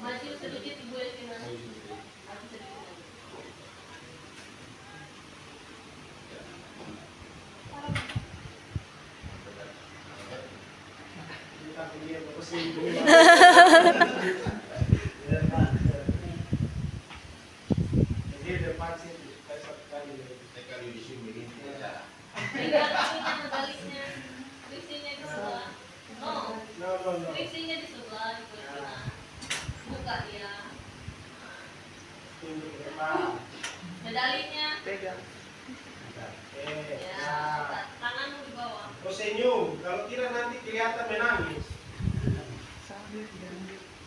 Maju sedikit Ibu Levina. Skripsinya di sebelah. Skripsinya di sebelah Ibu Levina. Buka dia. Medalinya. Pegang. Ya, tanganmu di bawah. Kau senyum, kalau tidak nanti kelihatan menangis.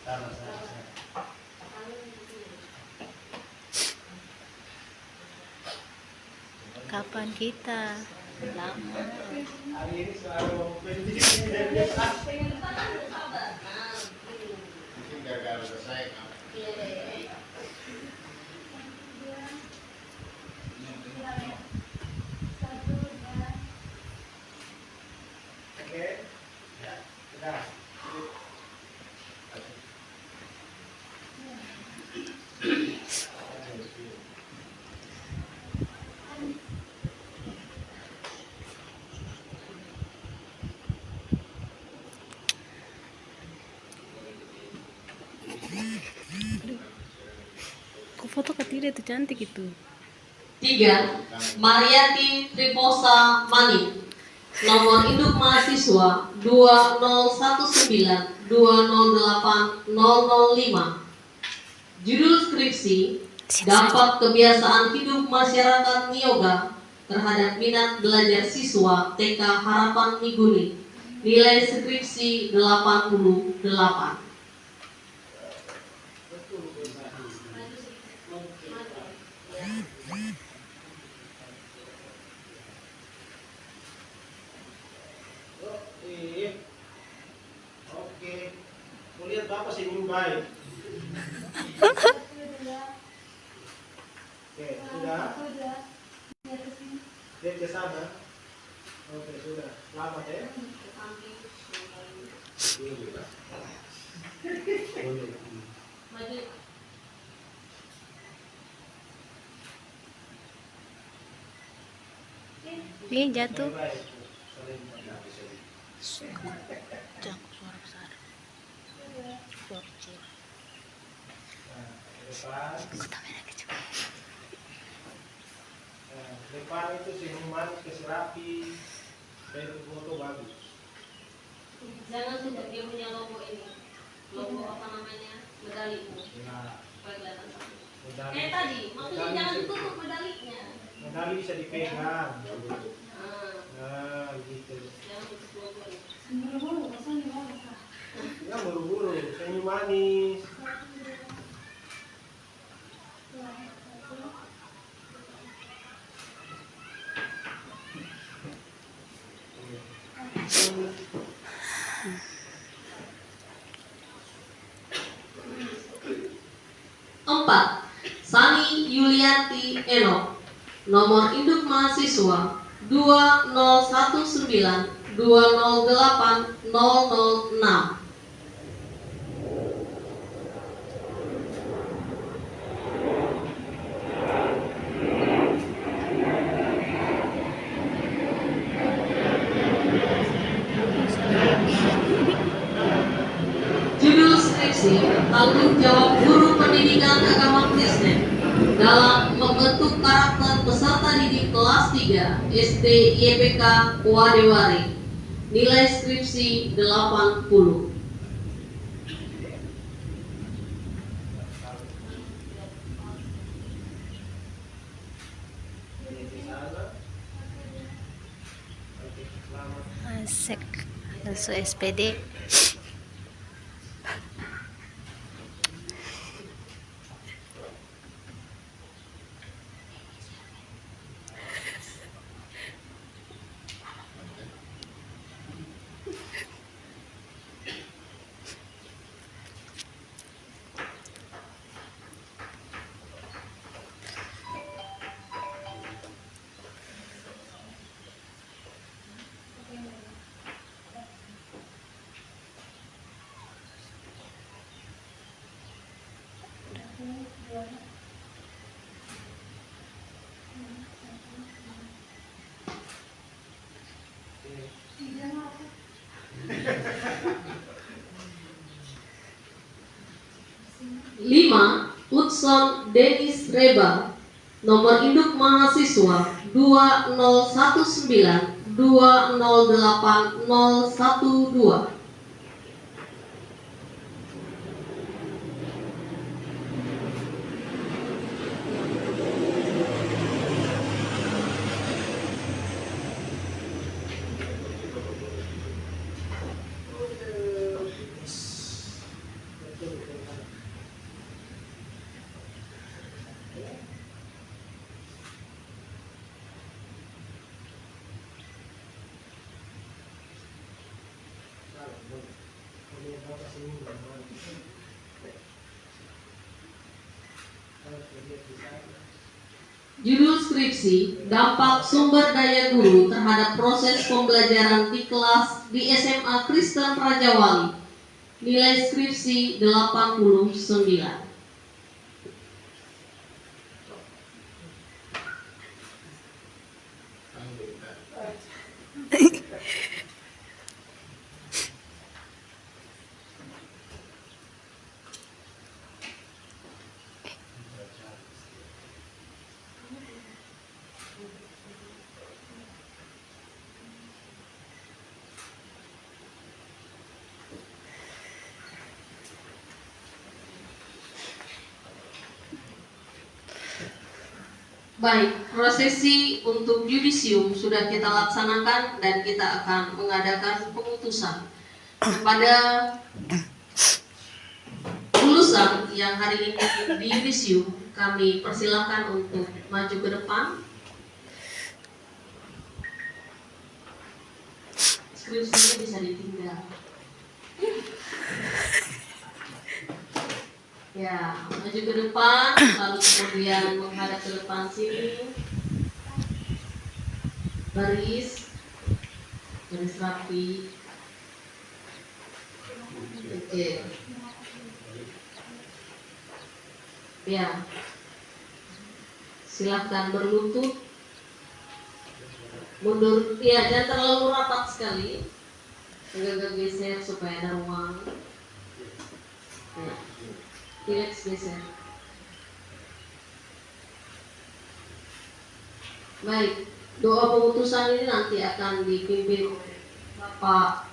Sama. Kapan kita? Lama. Hari ini selalu penting. Pengen tangan sabar. Nah, Mungkin gara-gara selesai kan. iya. Oke. Ya, sudah. Tidak tuh cantik itu. 3. Mariati Triposa Mani. Nomor induk mahasiswa 2019 208 005. Judul skripsi: dampak kebiasaan hidup masyarakat Niaga terhadap minat belajar siswa TK Harapan Miguni. Nilai skripsi 88. Oke. Mau lihat Bapak senyum baik. Oke, sudah. Lihat ke sana. Oke, sudah. Selamat ya. Ini jatuh. Baik. Jangan suara besar. Suara kecil. Depan. Kota merah kecil. Depan itu senyum manis, kasih rapi. Dan foto bagus. Jangan sudah dia punya logo ini. Logo apa namanya? Medalimu. Nah, Supaya kelihatan sama. medali. Kayak tadi, maksudnya medali jangan bisa- tutup medalinya. Medali bisa dipegang. Nah, Nah, gitu. jangan tutup logonya. Ya, buru-buru. Senyum manis. Empat, Sani Yulianti Eno. Nomor induk mahasiswa 2019 208 006. Judul skripsi: tanggung jawab guru pendidikan agama Kristen dalam membentuk karakter peserta didik kelas 3 SD YPK Wadewari. Nilai skripsi 80. Asik. Langsung SPD. Lima, Hudson Dennis Reba. Nomor induk mahasiswa 2019 208 012. Judul skripsi: dampak sumber daya guru terhadap proses pembelajaran di kelas di SMA Kristen Rajawali. Nilai skripsi 89. Baik, prosesi untuk yudisium sudah kita laksanakan dan kita akan mengadakan pengutusan kepada lulusan yang hari ini di yudisium. Kami persilahkan untuk maju ke depan. Skripsinya bisa ditinggal. Ya, maju ke depan, lalu kemudian menghadap ke depan sini. Baris rapi. Oke. Ya. Silahkan berlutut. Mundur, ya, jangan terlalu rapat sekali. Agak geser supaya ada ruang. Ya. Relax geser. Baik, doa pengutusan ini nanti akan dipimpin Bapak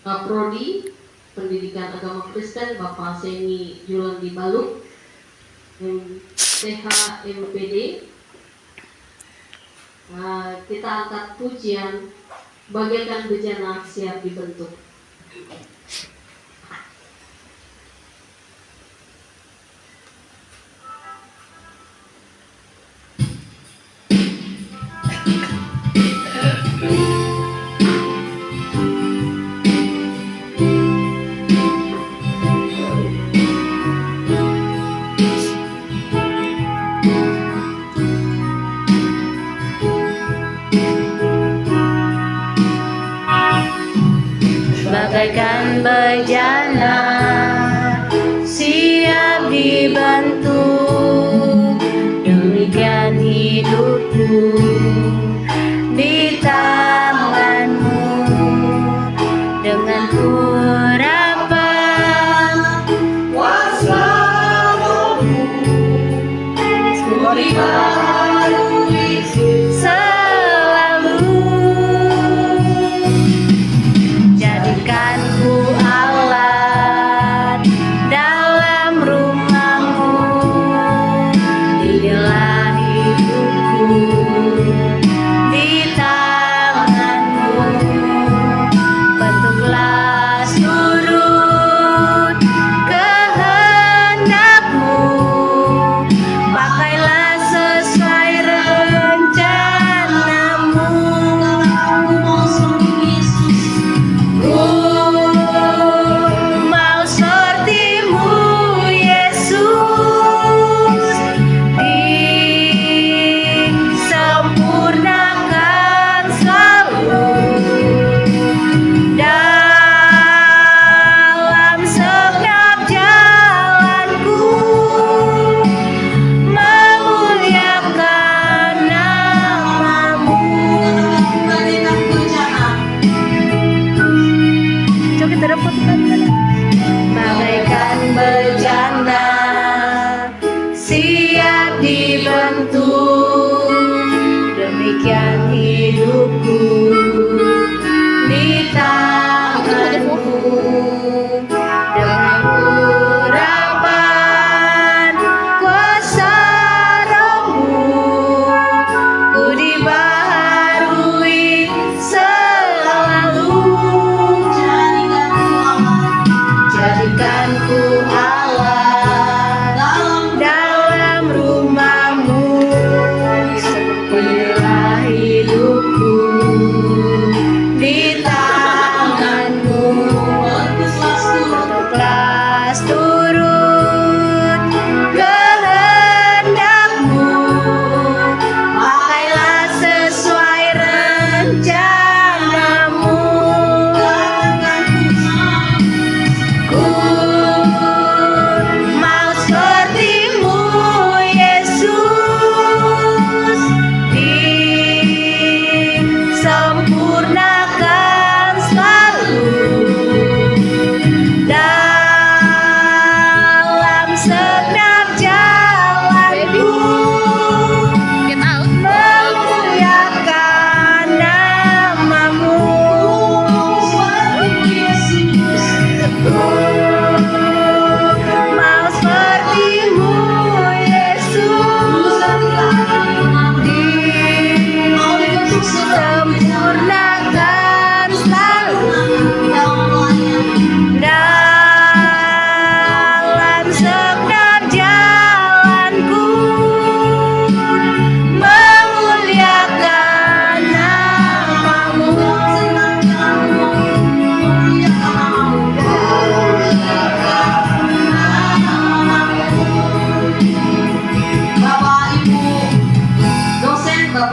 Prodi Pendidikan Agama Kristen, Bapak Seni Julandi Baluk, MTH MPD. Kita angkat pujian bagaikan bejana siap dibentuk. Bagaikan bejana siap dibentuk, demikian hidupku di tanganmu. Dengan urapan kuasa Rohmu, ku dibaharui selalu. Jadikanku alat dalam rumahmu, inilah hidupku di tanganmu. Bentuklah surut kehendakmu, pakailah sesuai rencanamu. Ku mau sepertimu, Yesus, disempurnakan selalu dalam setiap jalanku, memuliakan namamu. Coba kita dapatkan. Bagaikan bejana siap dibentuk, demikian hidupku di tanganmu. Dengan urapan kuasa Rohmu, ku dibaharui selalu. Jadikanku alat dalam rumahmu, inilah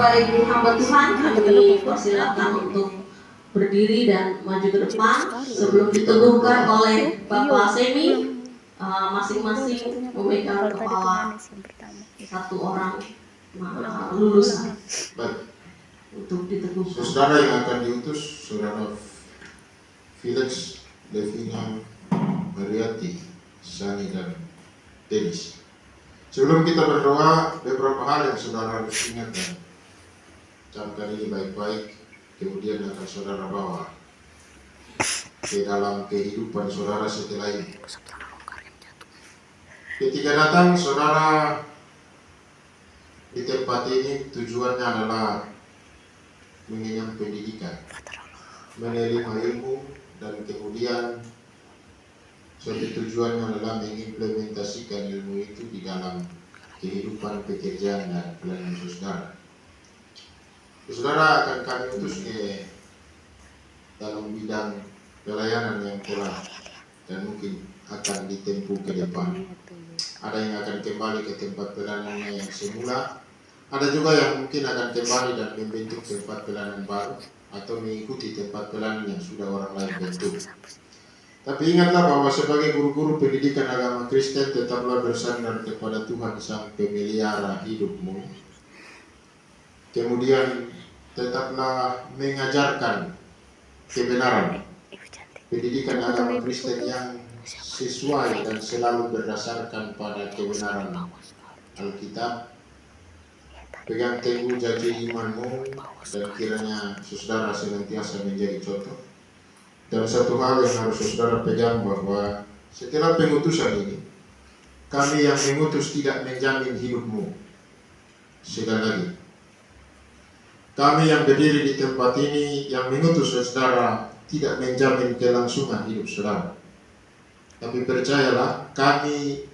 Bapak Ibu hamba Tuhan, kami persilakan untuk berdiri dan maju ke depan sebelum diteguhkan oleh Bapak Semi. Masing-masing memegang kepala satu orang lulusan Baik, untuk diteguhkan. saudara yang akan diutus, saudara Felix, Levina, Mariati, Sani, dan Dennis. Sebelum kita berdoa, beberapa hal yang saudara harus ingat dan camkan ini baik-baik, kemudian akan saudara bawa ke dalam kehidupan saudara setelah ini. Ketika datang saudara di tempat ini, tujuannya adalah mengenyam pendidikan, menerima ilmu, dan kemudian suatu tujuannya adalah mengimplementasikan ilmu itu di dalam kehidupan pekerjaan dan pelayanan saudara. Saudara akan kami utus ke dalam bidang pelayanan yang telah dan mungkin akan ditempuh ke depan. Ada yang akan kembali ke tempat pelayanannya yang semula, ada juga yang mungkin akan kembali dan membentuk tempat pelayanan baru atau mengikuti tempat pelayanan yang sudah orang lain bentuk. Tapi ingatlah bahwa sebagai guru-guru pendidikan agama Kristen, tetaplah bersandar kepada Tuhan Sang Pemelihara hidupmu. Kemudian tetaplah mengajarkan kebenaran pendidikan agama Kristen yang sesuai dan selalu berdasarkan pada kebenaran Alkitab. Pegang teguh janji imanmu dan kiranya saudara senantiasa menjadi contoh. Dan satu hal yang harus saudara pegang bahwa setelah pengutusan ini, kami yang mengutus tidak menjamin hidupmu. Sekali lagi, kami yang berdiri di tempat ini yang mengutus saudara tidak menjamin kelangsungan hidup saudara. Tapi percayalah kami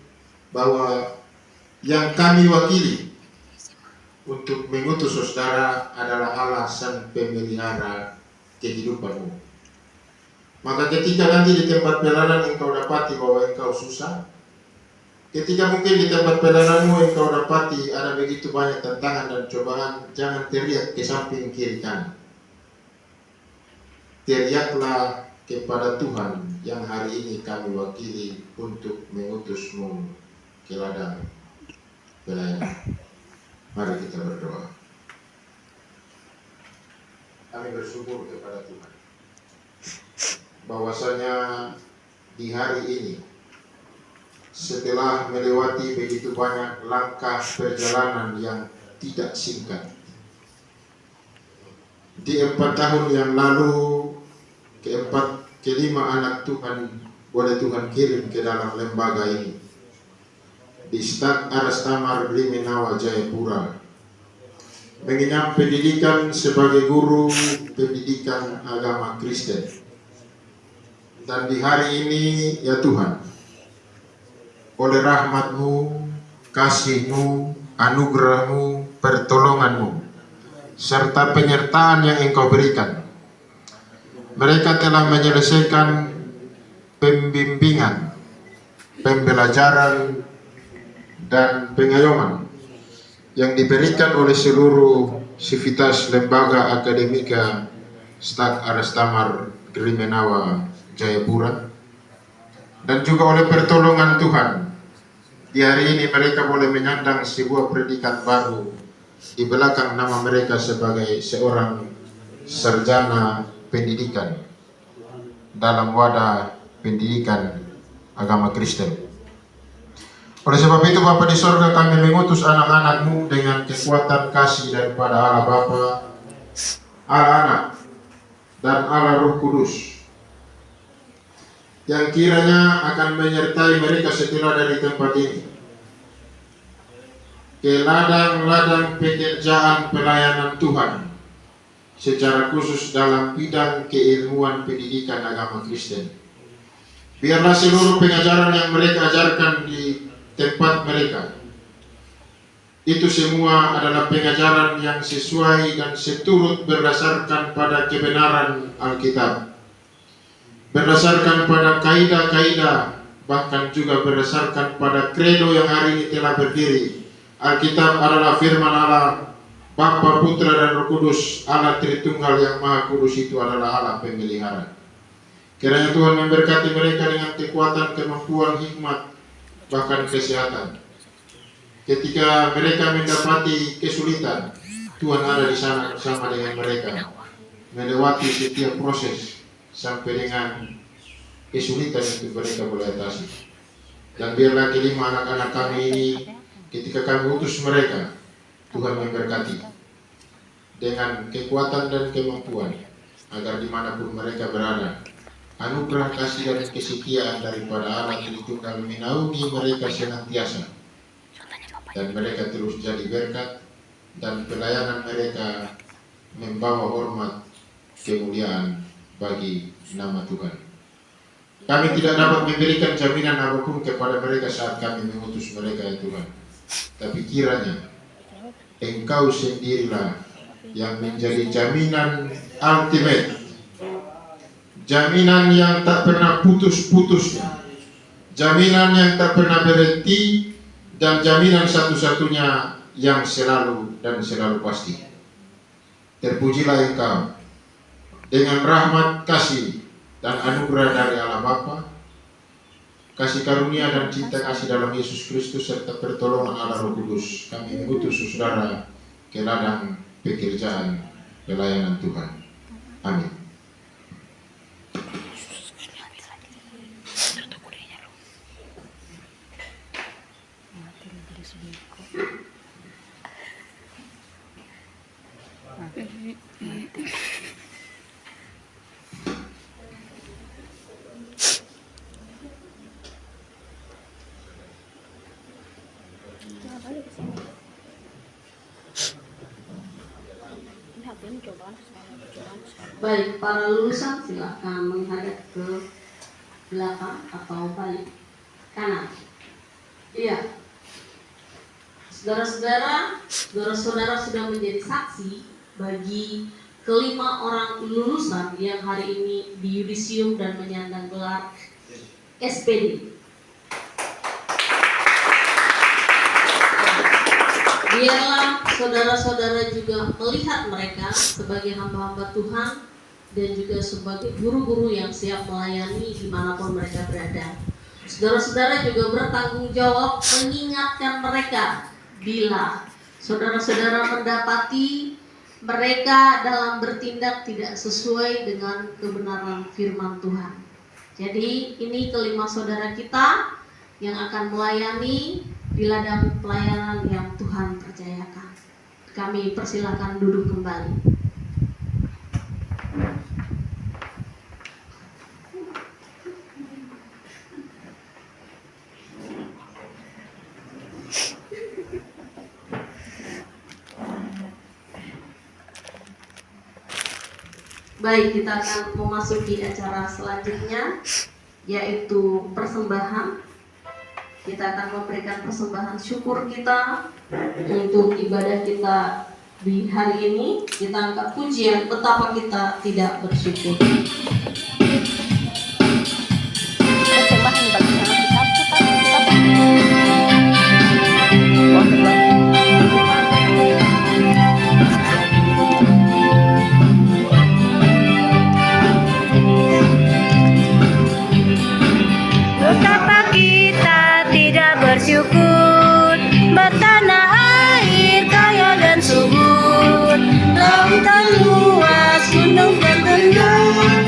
bahwa yang kami wakili untuk mengutus saudara adalah Allah Sang Pemelihara kehidupanmu. Maka ketika nanti di tempat pelayanan engkau dapati bahwa engkau susah, ketika mungkin di tempat pelayananmu engkau dapati ada begitu banyak tantangan dan cobaan, jangan teriak ke samping kiri kanan. Teriaklah kepada Tuhan yang hari ini kami wakili untuk mengutusmu ke ladang pelayanan. Mari kita berdoa. Kami bersyukur kepada Tuhan bahwasanya di hari ini setelah melewati begitu banyak langkah perjalanan yang tidak singkat, di 4 tahun yang lalu kelima anak Tuhan boleh Tuhan kirim ke dalam lembaga ini di Stak Aras Tamar Grimenawa Jayapura, mengenyam pendidikan sebagai guru pendidikan agama Kristen. Dan di hari ini ya Tuhan, oleh rahmat-Mu, kasih-Mu, anugerah-Mu, pertolongan-Mu, serta penyertaan yang Engkau berikan, mereka telah menyelesaikan pembimbingan, pembelajaran, dan pengayoman yang diberikan oleh seluruh sivitas lembaga akademika Stak Aras Tamar Grimenawa Jayapura, dan juga oleh pertolongan Tuhan di hari ini mereka boleh menyandang sebuah predikat baru di belakang nama mereka sebagai seorang sarjana pendidikan dalam wadah pendidikan agama Kristen. Oleh sebab itu Bapa di sorga, kami mengutus anak-anak-Mu dengan kekuatan kasih daripada Allah Bapa, Allah Anak, dan Allah Roh Kudus, yang kiranya akan menyertai mereka setelah dari tempat ini ke ladang-ladang pekerjaan pelayanan Tuhan, secara khusus dalam bidang keilmuan pendidikan agama Kristen. Biarlah seluruh pengajaran yang mereka ajarkan di tempat mereka itu semua adalah pengajaran yang sesuai dan seturut berdasarkan pada kebenaran Alkitab, berdasarkan pada kaidah-kaidah, bahkan juga berdasarkan pada kredo yang hari ini telah berdiri. Alkitab adalah firman Allah Bapa, Putra, dan Roh Kudus, Allah Tritunggal yang Maha Kudus itu adalah Allah pemelihara. Kiranya Tuhan memberkati mereka dengan kekuatan, kemampuan, hikmat, bahkan kesehatan. Ketika mereka mendapati kesulitan, Tuhan ada di sana bersama dengan mereka, melewati setiap proses sampai dengan kesulitan itu mereka boleh atasi. Dan biarlah kelima anak-anak kami ini, ketika kami utus mereka, Tuhan memberkati dengan kekuatan dan kemampuan, agar dimanapun mereka berada, anugerah kasih dan kesetiaan daripada Allah Tritunggal menaungi mereka senantiasa, dan mereka terus jadi berkat, dan pelayanan mereka membawa hormat kemuliaan bagi nama Tuhan. Kami tidak dapat memberikan jaminan apapun kepada mereka saat kami mengutus mereka ya Tuhan, tapi kiranya Engkau sendirilah yang menjadi jaminan ultimate, jaminan yang tak pernah putus-putusnya, jaminan yang tak pernah berhenti, dan jaminan satu-satunya yang selalu dan selalu pasti. Terpujilah Engkau dengan rahmat, kasih, dan anugerah dari Allah Bapa, kasih karunia dan cinta kasih dalam Yesus Kristus, serta pertolongan Allah Roh Kudus. Kami mengutus saudara ke ladang pekerjaan pelayanan Tuhan. Amin. Baik, para lulusan silakan menghadap ke belakang atau balik kanan. Iya. Saudara-saudara sudah menjadi saksi bagi kelima orang lulusan yang hari ini di yudisium dan menyandang gelar SPD. Biarlah saudara-saudara juga melihat mereka sebagai hamba-hamba Tuhan dan juga sebagai guru-guru yang siap melayani dimanapun mereka berada. Saudara-saudara juga bertanggung jawab mengingatkan mereka bila saudara-saudara mendapati mereka dalam bertindak tidak sesuai dengan kebenaran firman Tuhan. Jadi ini kelima saudara kita yang akan melayani di ladang pelayanan yang Tuhan percayakan. Kami persilakan duduk kembali. Baik, kita akan memasuki acara selanjutnya, yaitu persembahan. Kita akan memberikan persembahan syukur kita untuk ibadah kita di hari ini. Kita angkat pujian betapa kita tidak bersyukur. Betapa kita tidak bersyukur, bertanah air kaya dan subur, lautan luas, gunung dan tendang,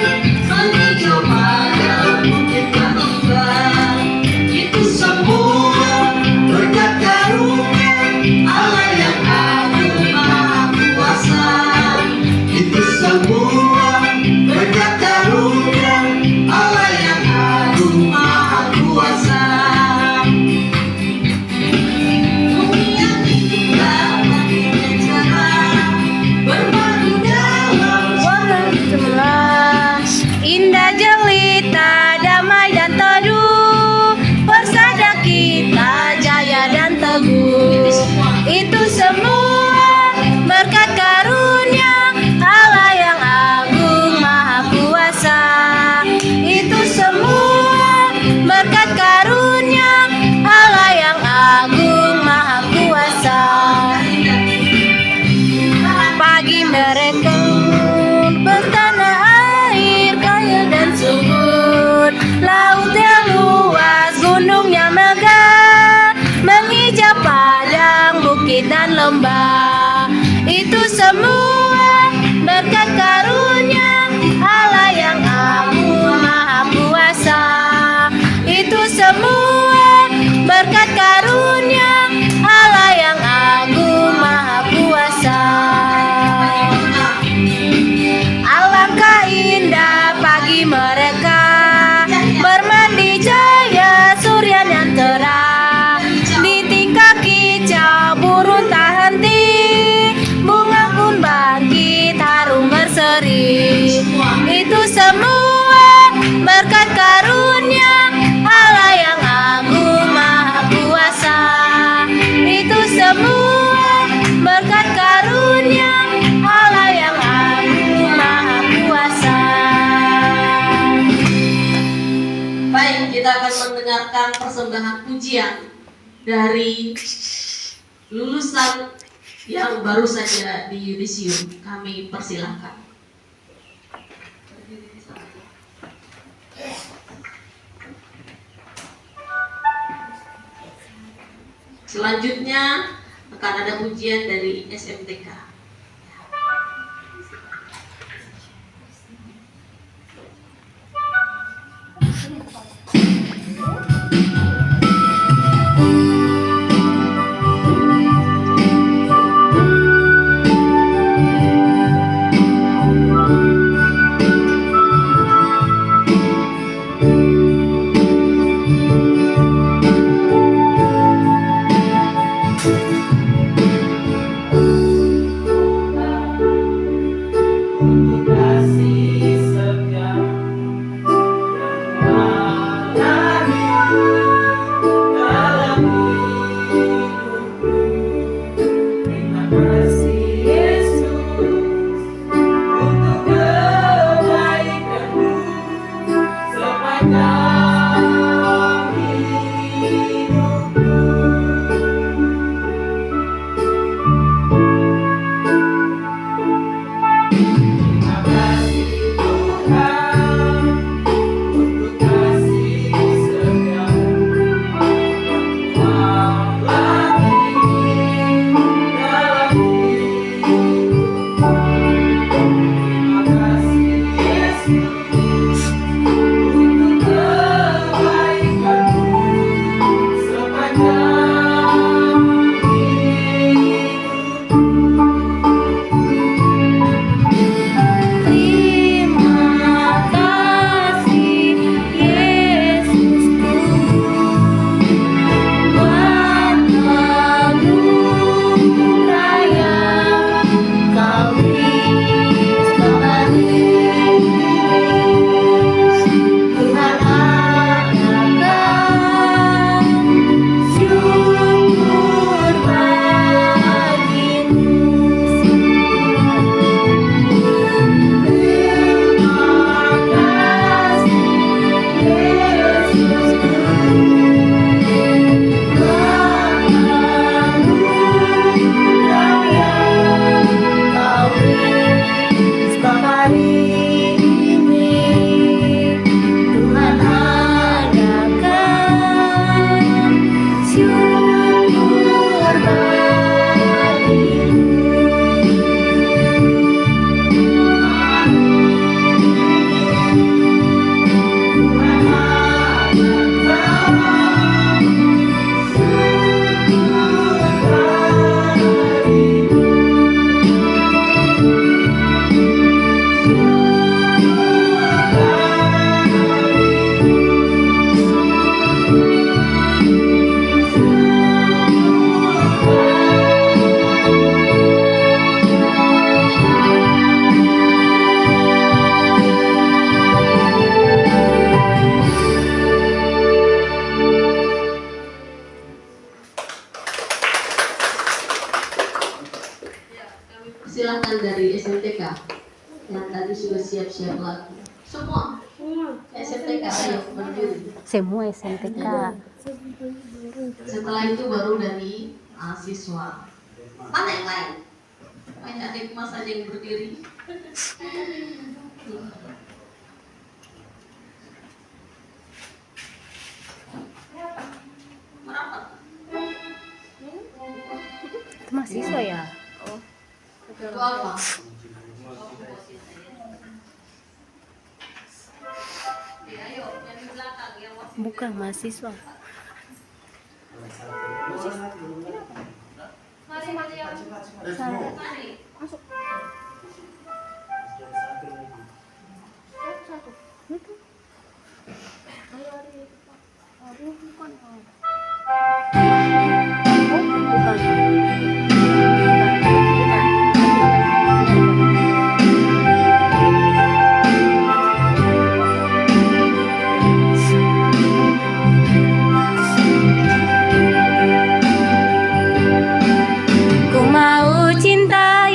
bahan pujian dari lulusan yang baru saja di yudisium. Kami persilahkan. Selanjutnya akan ada pujian dari SMTK. Silakan dari SMTK yang tadi sudah siap-siap lagu. Semua SMTK ayo berdiri. Semua SMTK. Setelah itu baru dari siswa. Mana yang lain? Hanya adik mas saja yang berdiri. Merapat. Itu mahasiswa ya? Itu apa? Ayo, yang di belakang yang masih Bukan mahasiswa. mari yang mari. Masuk. Ku mau cinta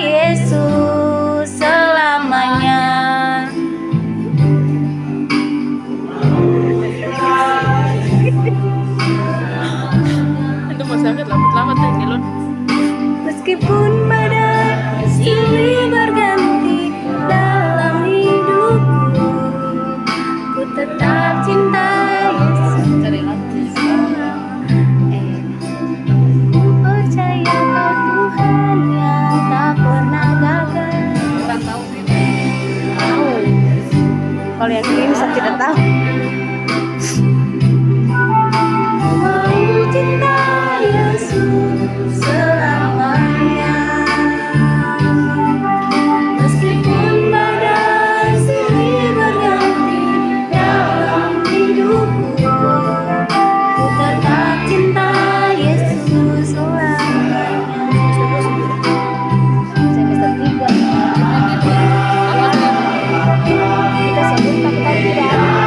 Kalau yang ini saya tidak tahu. Cinta Yesus selamanya, meskipun badai silih berganti dalam hidupku, ku tetap cinta Yesus selamanya. Semester 3 kita sebut tapi tadi tidak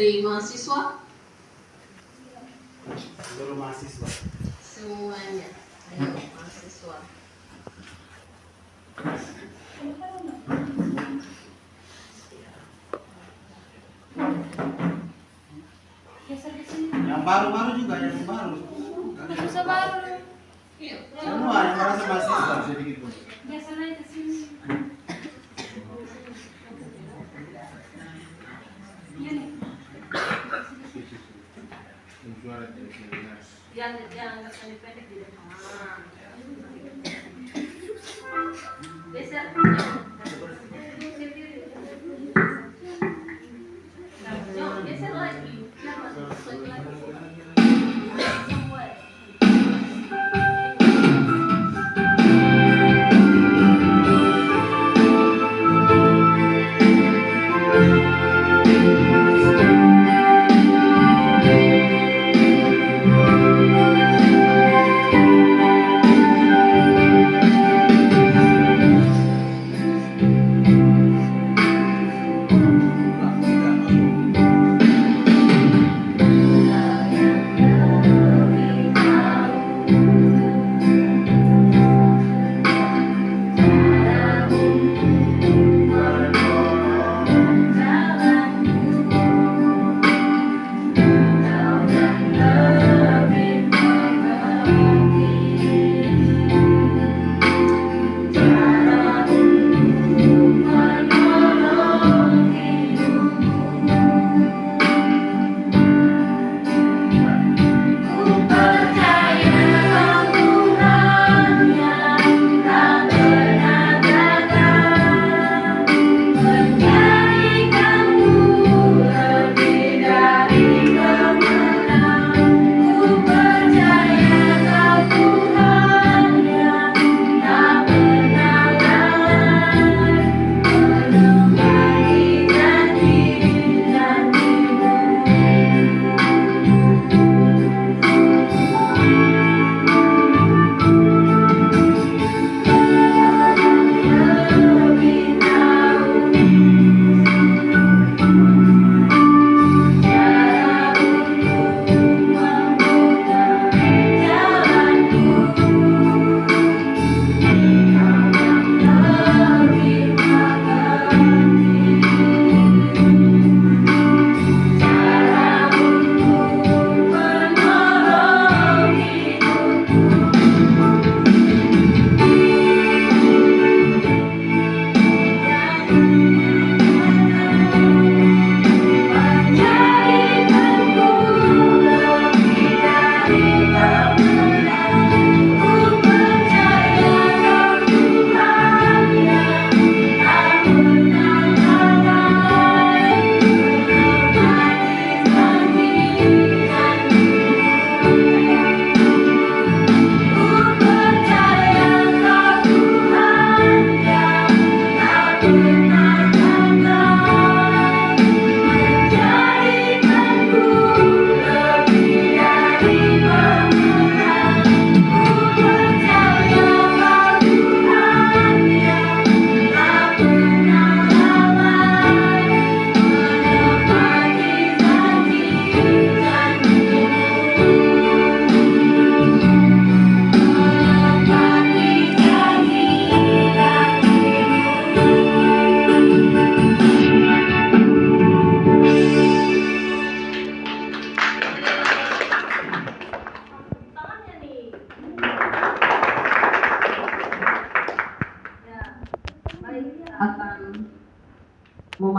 dari mahasiswa Seluruh mahasiswa. semuanya. Ayo mahasiswa. Yang baru-baru juga, yang baru. Bisa baru. Semua yang merasa mahasiswa sedikit pun. Biasanya ke sini. Yang pendek di depan. Geser. Yuk, geser lagi. Biar masuk lagi. Semua.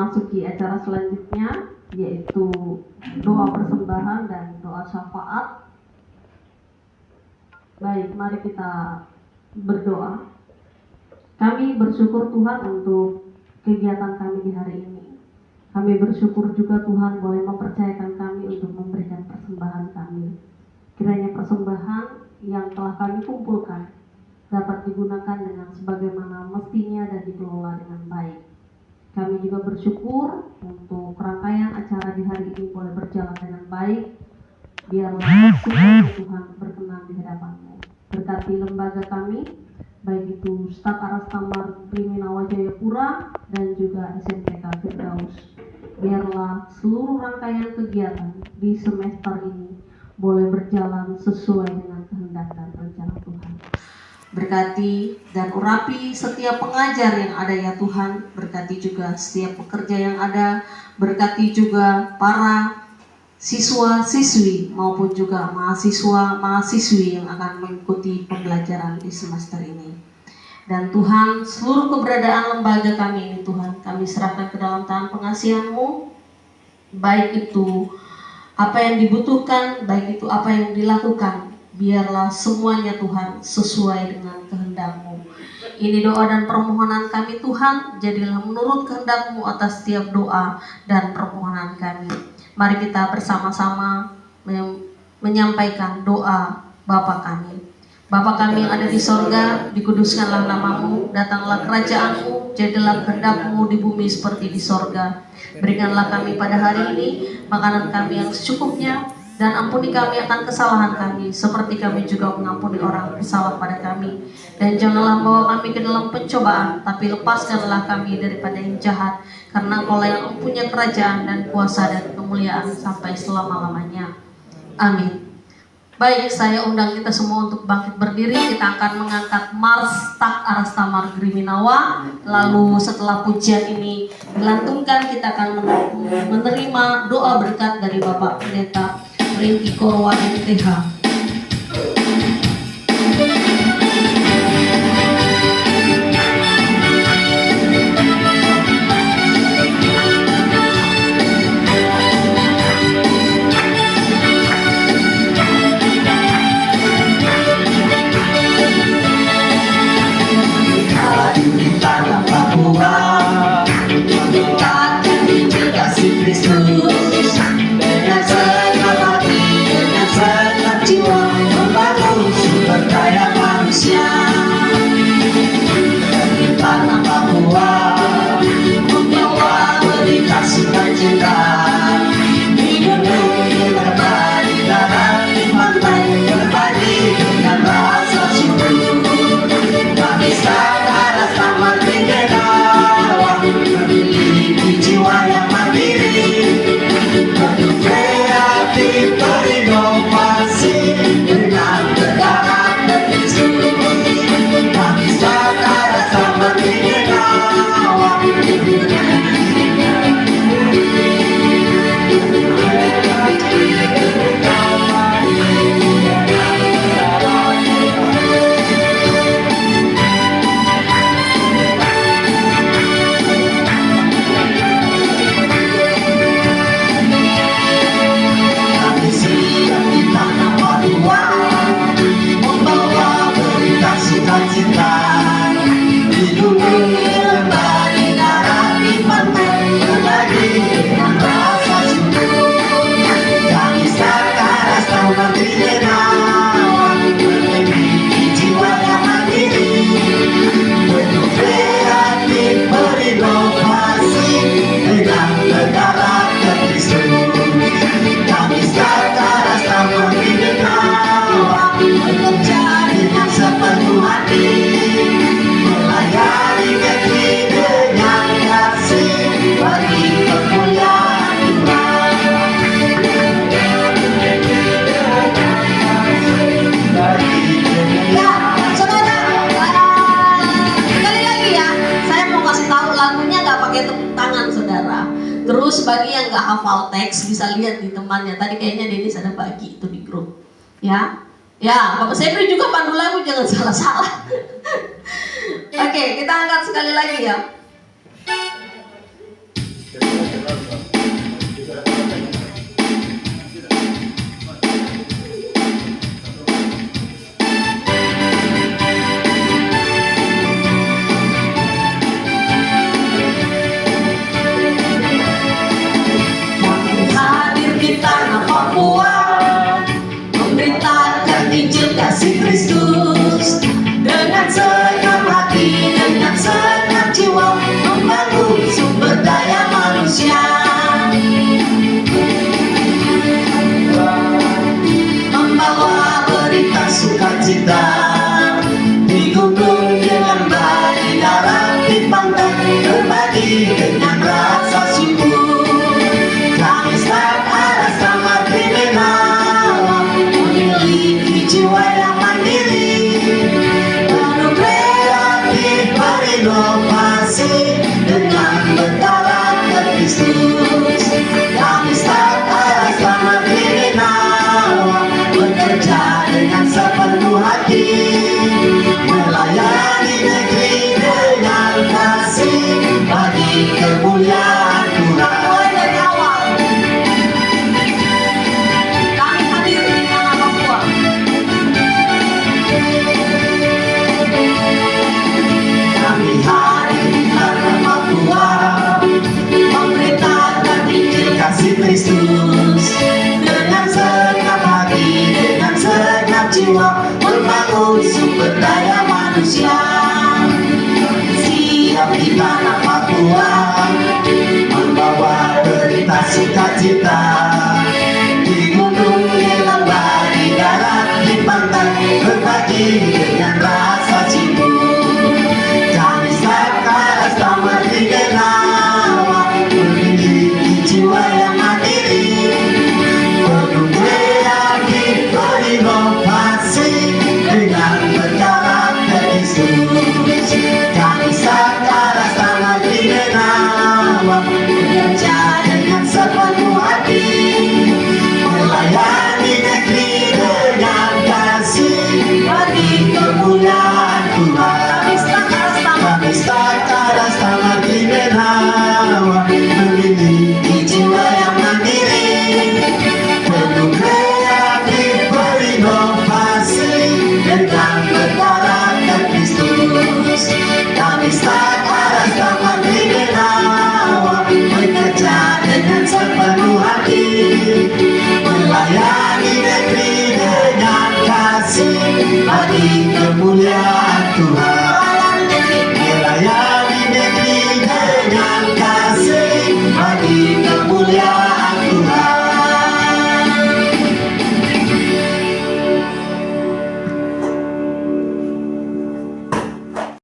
memasuki acara selanjutnya, yaitu doa persembahan dan doa syafaat. Baik, mari kita berdoa. Kami bersyukur Tuhan untuk kegiatan kami di hari ini. Kami bersyukur juga Tuhan boleh mempercayakan kami untuk memberikan persembahan kami. Kiranya persembahan yang telah kami kumpulkan dapat digunakan dengan sebagaimana mestinya dan dikelola dengan baik. Kami juga bersyukur untuk rangkaian acara di hari ini boleh berjalan dengan baik. Biarlah semua Tuhan berkenan di hadapan-Mu. Berkati lembaga kami, baik itu Staf Aras Tamar Kriminawa Jayapura dan juga SMTK Firdaus. Biarlah seluruh rangkaian kegiatan di semester ini boleh berjalan sesuai dengan kehendak dan rencana Tuhan. Berkati dan urapi setiap pengajar yang ada ya Tuhan. Berkati juga setiap pekerja yang ada. Berkati juga para siswa-siswi maupun juga mahasiswa-mahasiswi yang akan mengikuti pembelajaran di semester ini. Dan Tuhan, seluruh keberadaan lembaga kami ini Tuhan, kami serahkan ke dalam tangan pengasihan-Mu. Baik itu apa yang dibutuhkan, baik itu apa yang dilakukan, biarlah semuanya Tuhan sesuai dengan kehendak-Mu. Ini doa dan permohonan kami Tuhan, jadilah menurut kehendak-Mu atas setiap doa dan permohonan kami. Mari kita bersama-sama menyampaikan doa Bapa kami. Bapa kami yang ada di sorga, dikuduskanlah nama-Mu, datanglah kerajaan-Mu, jadilah kehendak-Mu di bumi seperti di sorga. Berikanlah kami pada hari ini makanan kami yang secukupnya, dan ampuni kami akan kesalahan kami, seperti kami juga mengampuni orang bersalah pada kami. Dan janganlah bawa kami ke dalam pencobaan, tapi lepaskanlah kami daripada yang jahat, karena Engkau yang mempunyai kerajaan dan kuasa dan kemuliaan sampai selama-lamanya. Amin. Baik, saya undang kita semua untuk bangkit berdiri. Kita akan mengangkat Mars Staf Aras Tamar Kriminawa. Lalu setelah pujian ini dilantunkan, kita akan menerima doa berkat dari Bapak Pendeta Rinki Korwa MTH. Terus bagi yang nggak hafal teks bisa lihat di temannya. Tadi kayaknya Denis ada bagi itu di grup. Ya, Bapak saya beri juga pandu lagu, jangan salah-salah. Oke, kita angkat sekali lagi ya. sukacita. Di gunung dengan bagi darat, di pantai berbagi dengan rasa syukur. Kami start aras sama kriminal, memiliki jiwa yang mandiri, penuh kreatif berinovasi dengan berkarakter Kristus. Kami start aras sama kriminal, bekerja dengan sepenuh hati, melayani negeri dengan kasih bagi kemuliaan Tuhan. Mulai dari awal, kami hadir di tanah Papua. Kami hadir di tanah Papua, memberitakan Injil kasih Kristus dengan segenap hati, dengan segenap jiwa, membangun sumber daya manusia. Siap di tanah Papua, membawa berita sukacita. Di gunung, di lembah, di darat, di pantai, berbagi dengan rasa cinta. Kami Sakaras Taman Tigenawa, memiliki jiwa yang mandiri, penuh kreatif berinovasi dengan berkarakter Kristus. Kami Sakaras Taman Tigenawa, bekerja dengan sepenuh hati, melayani negeri dengan kasih bagi kemuliaan Tuhan. Kami Sakaras Taman Tigenawa, memiliki jiwa yang mandiri, penuh kreatif berinovasi dengan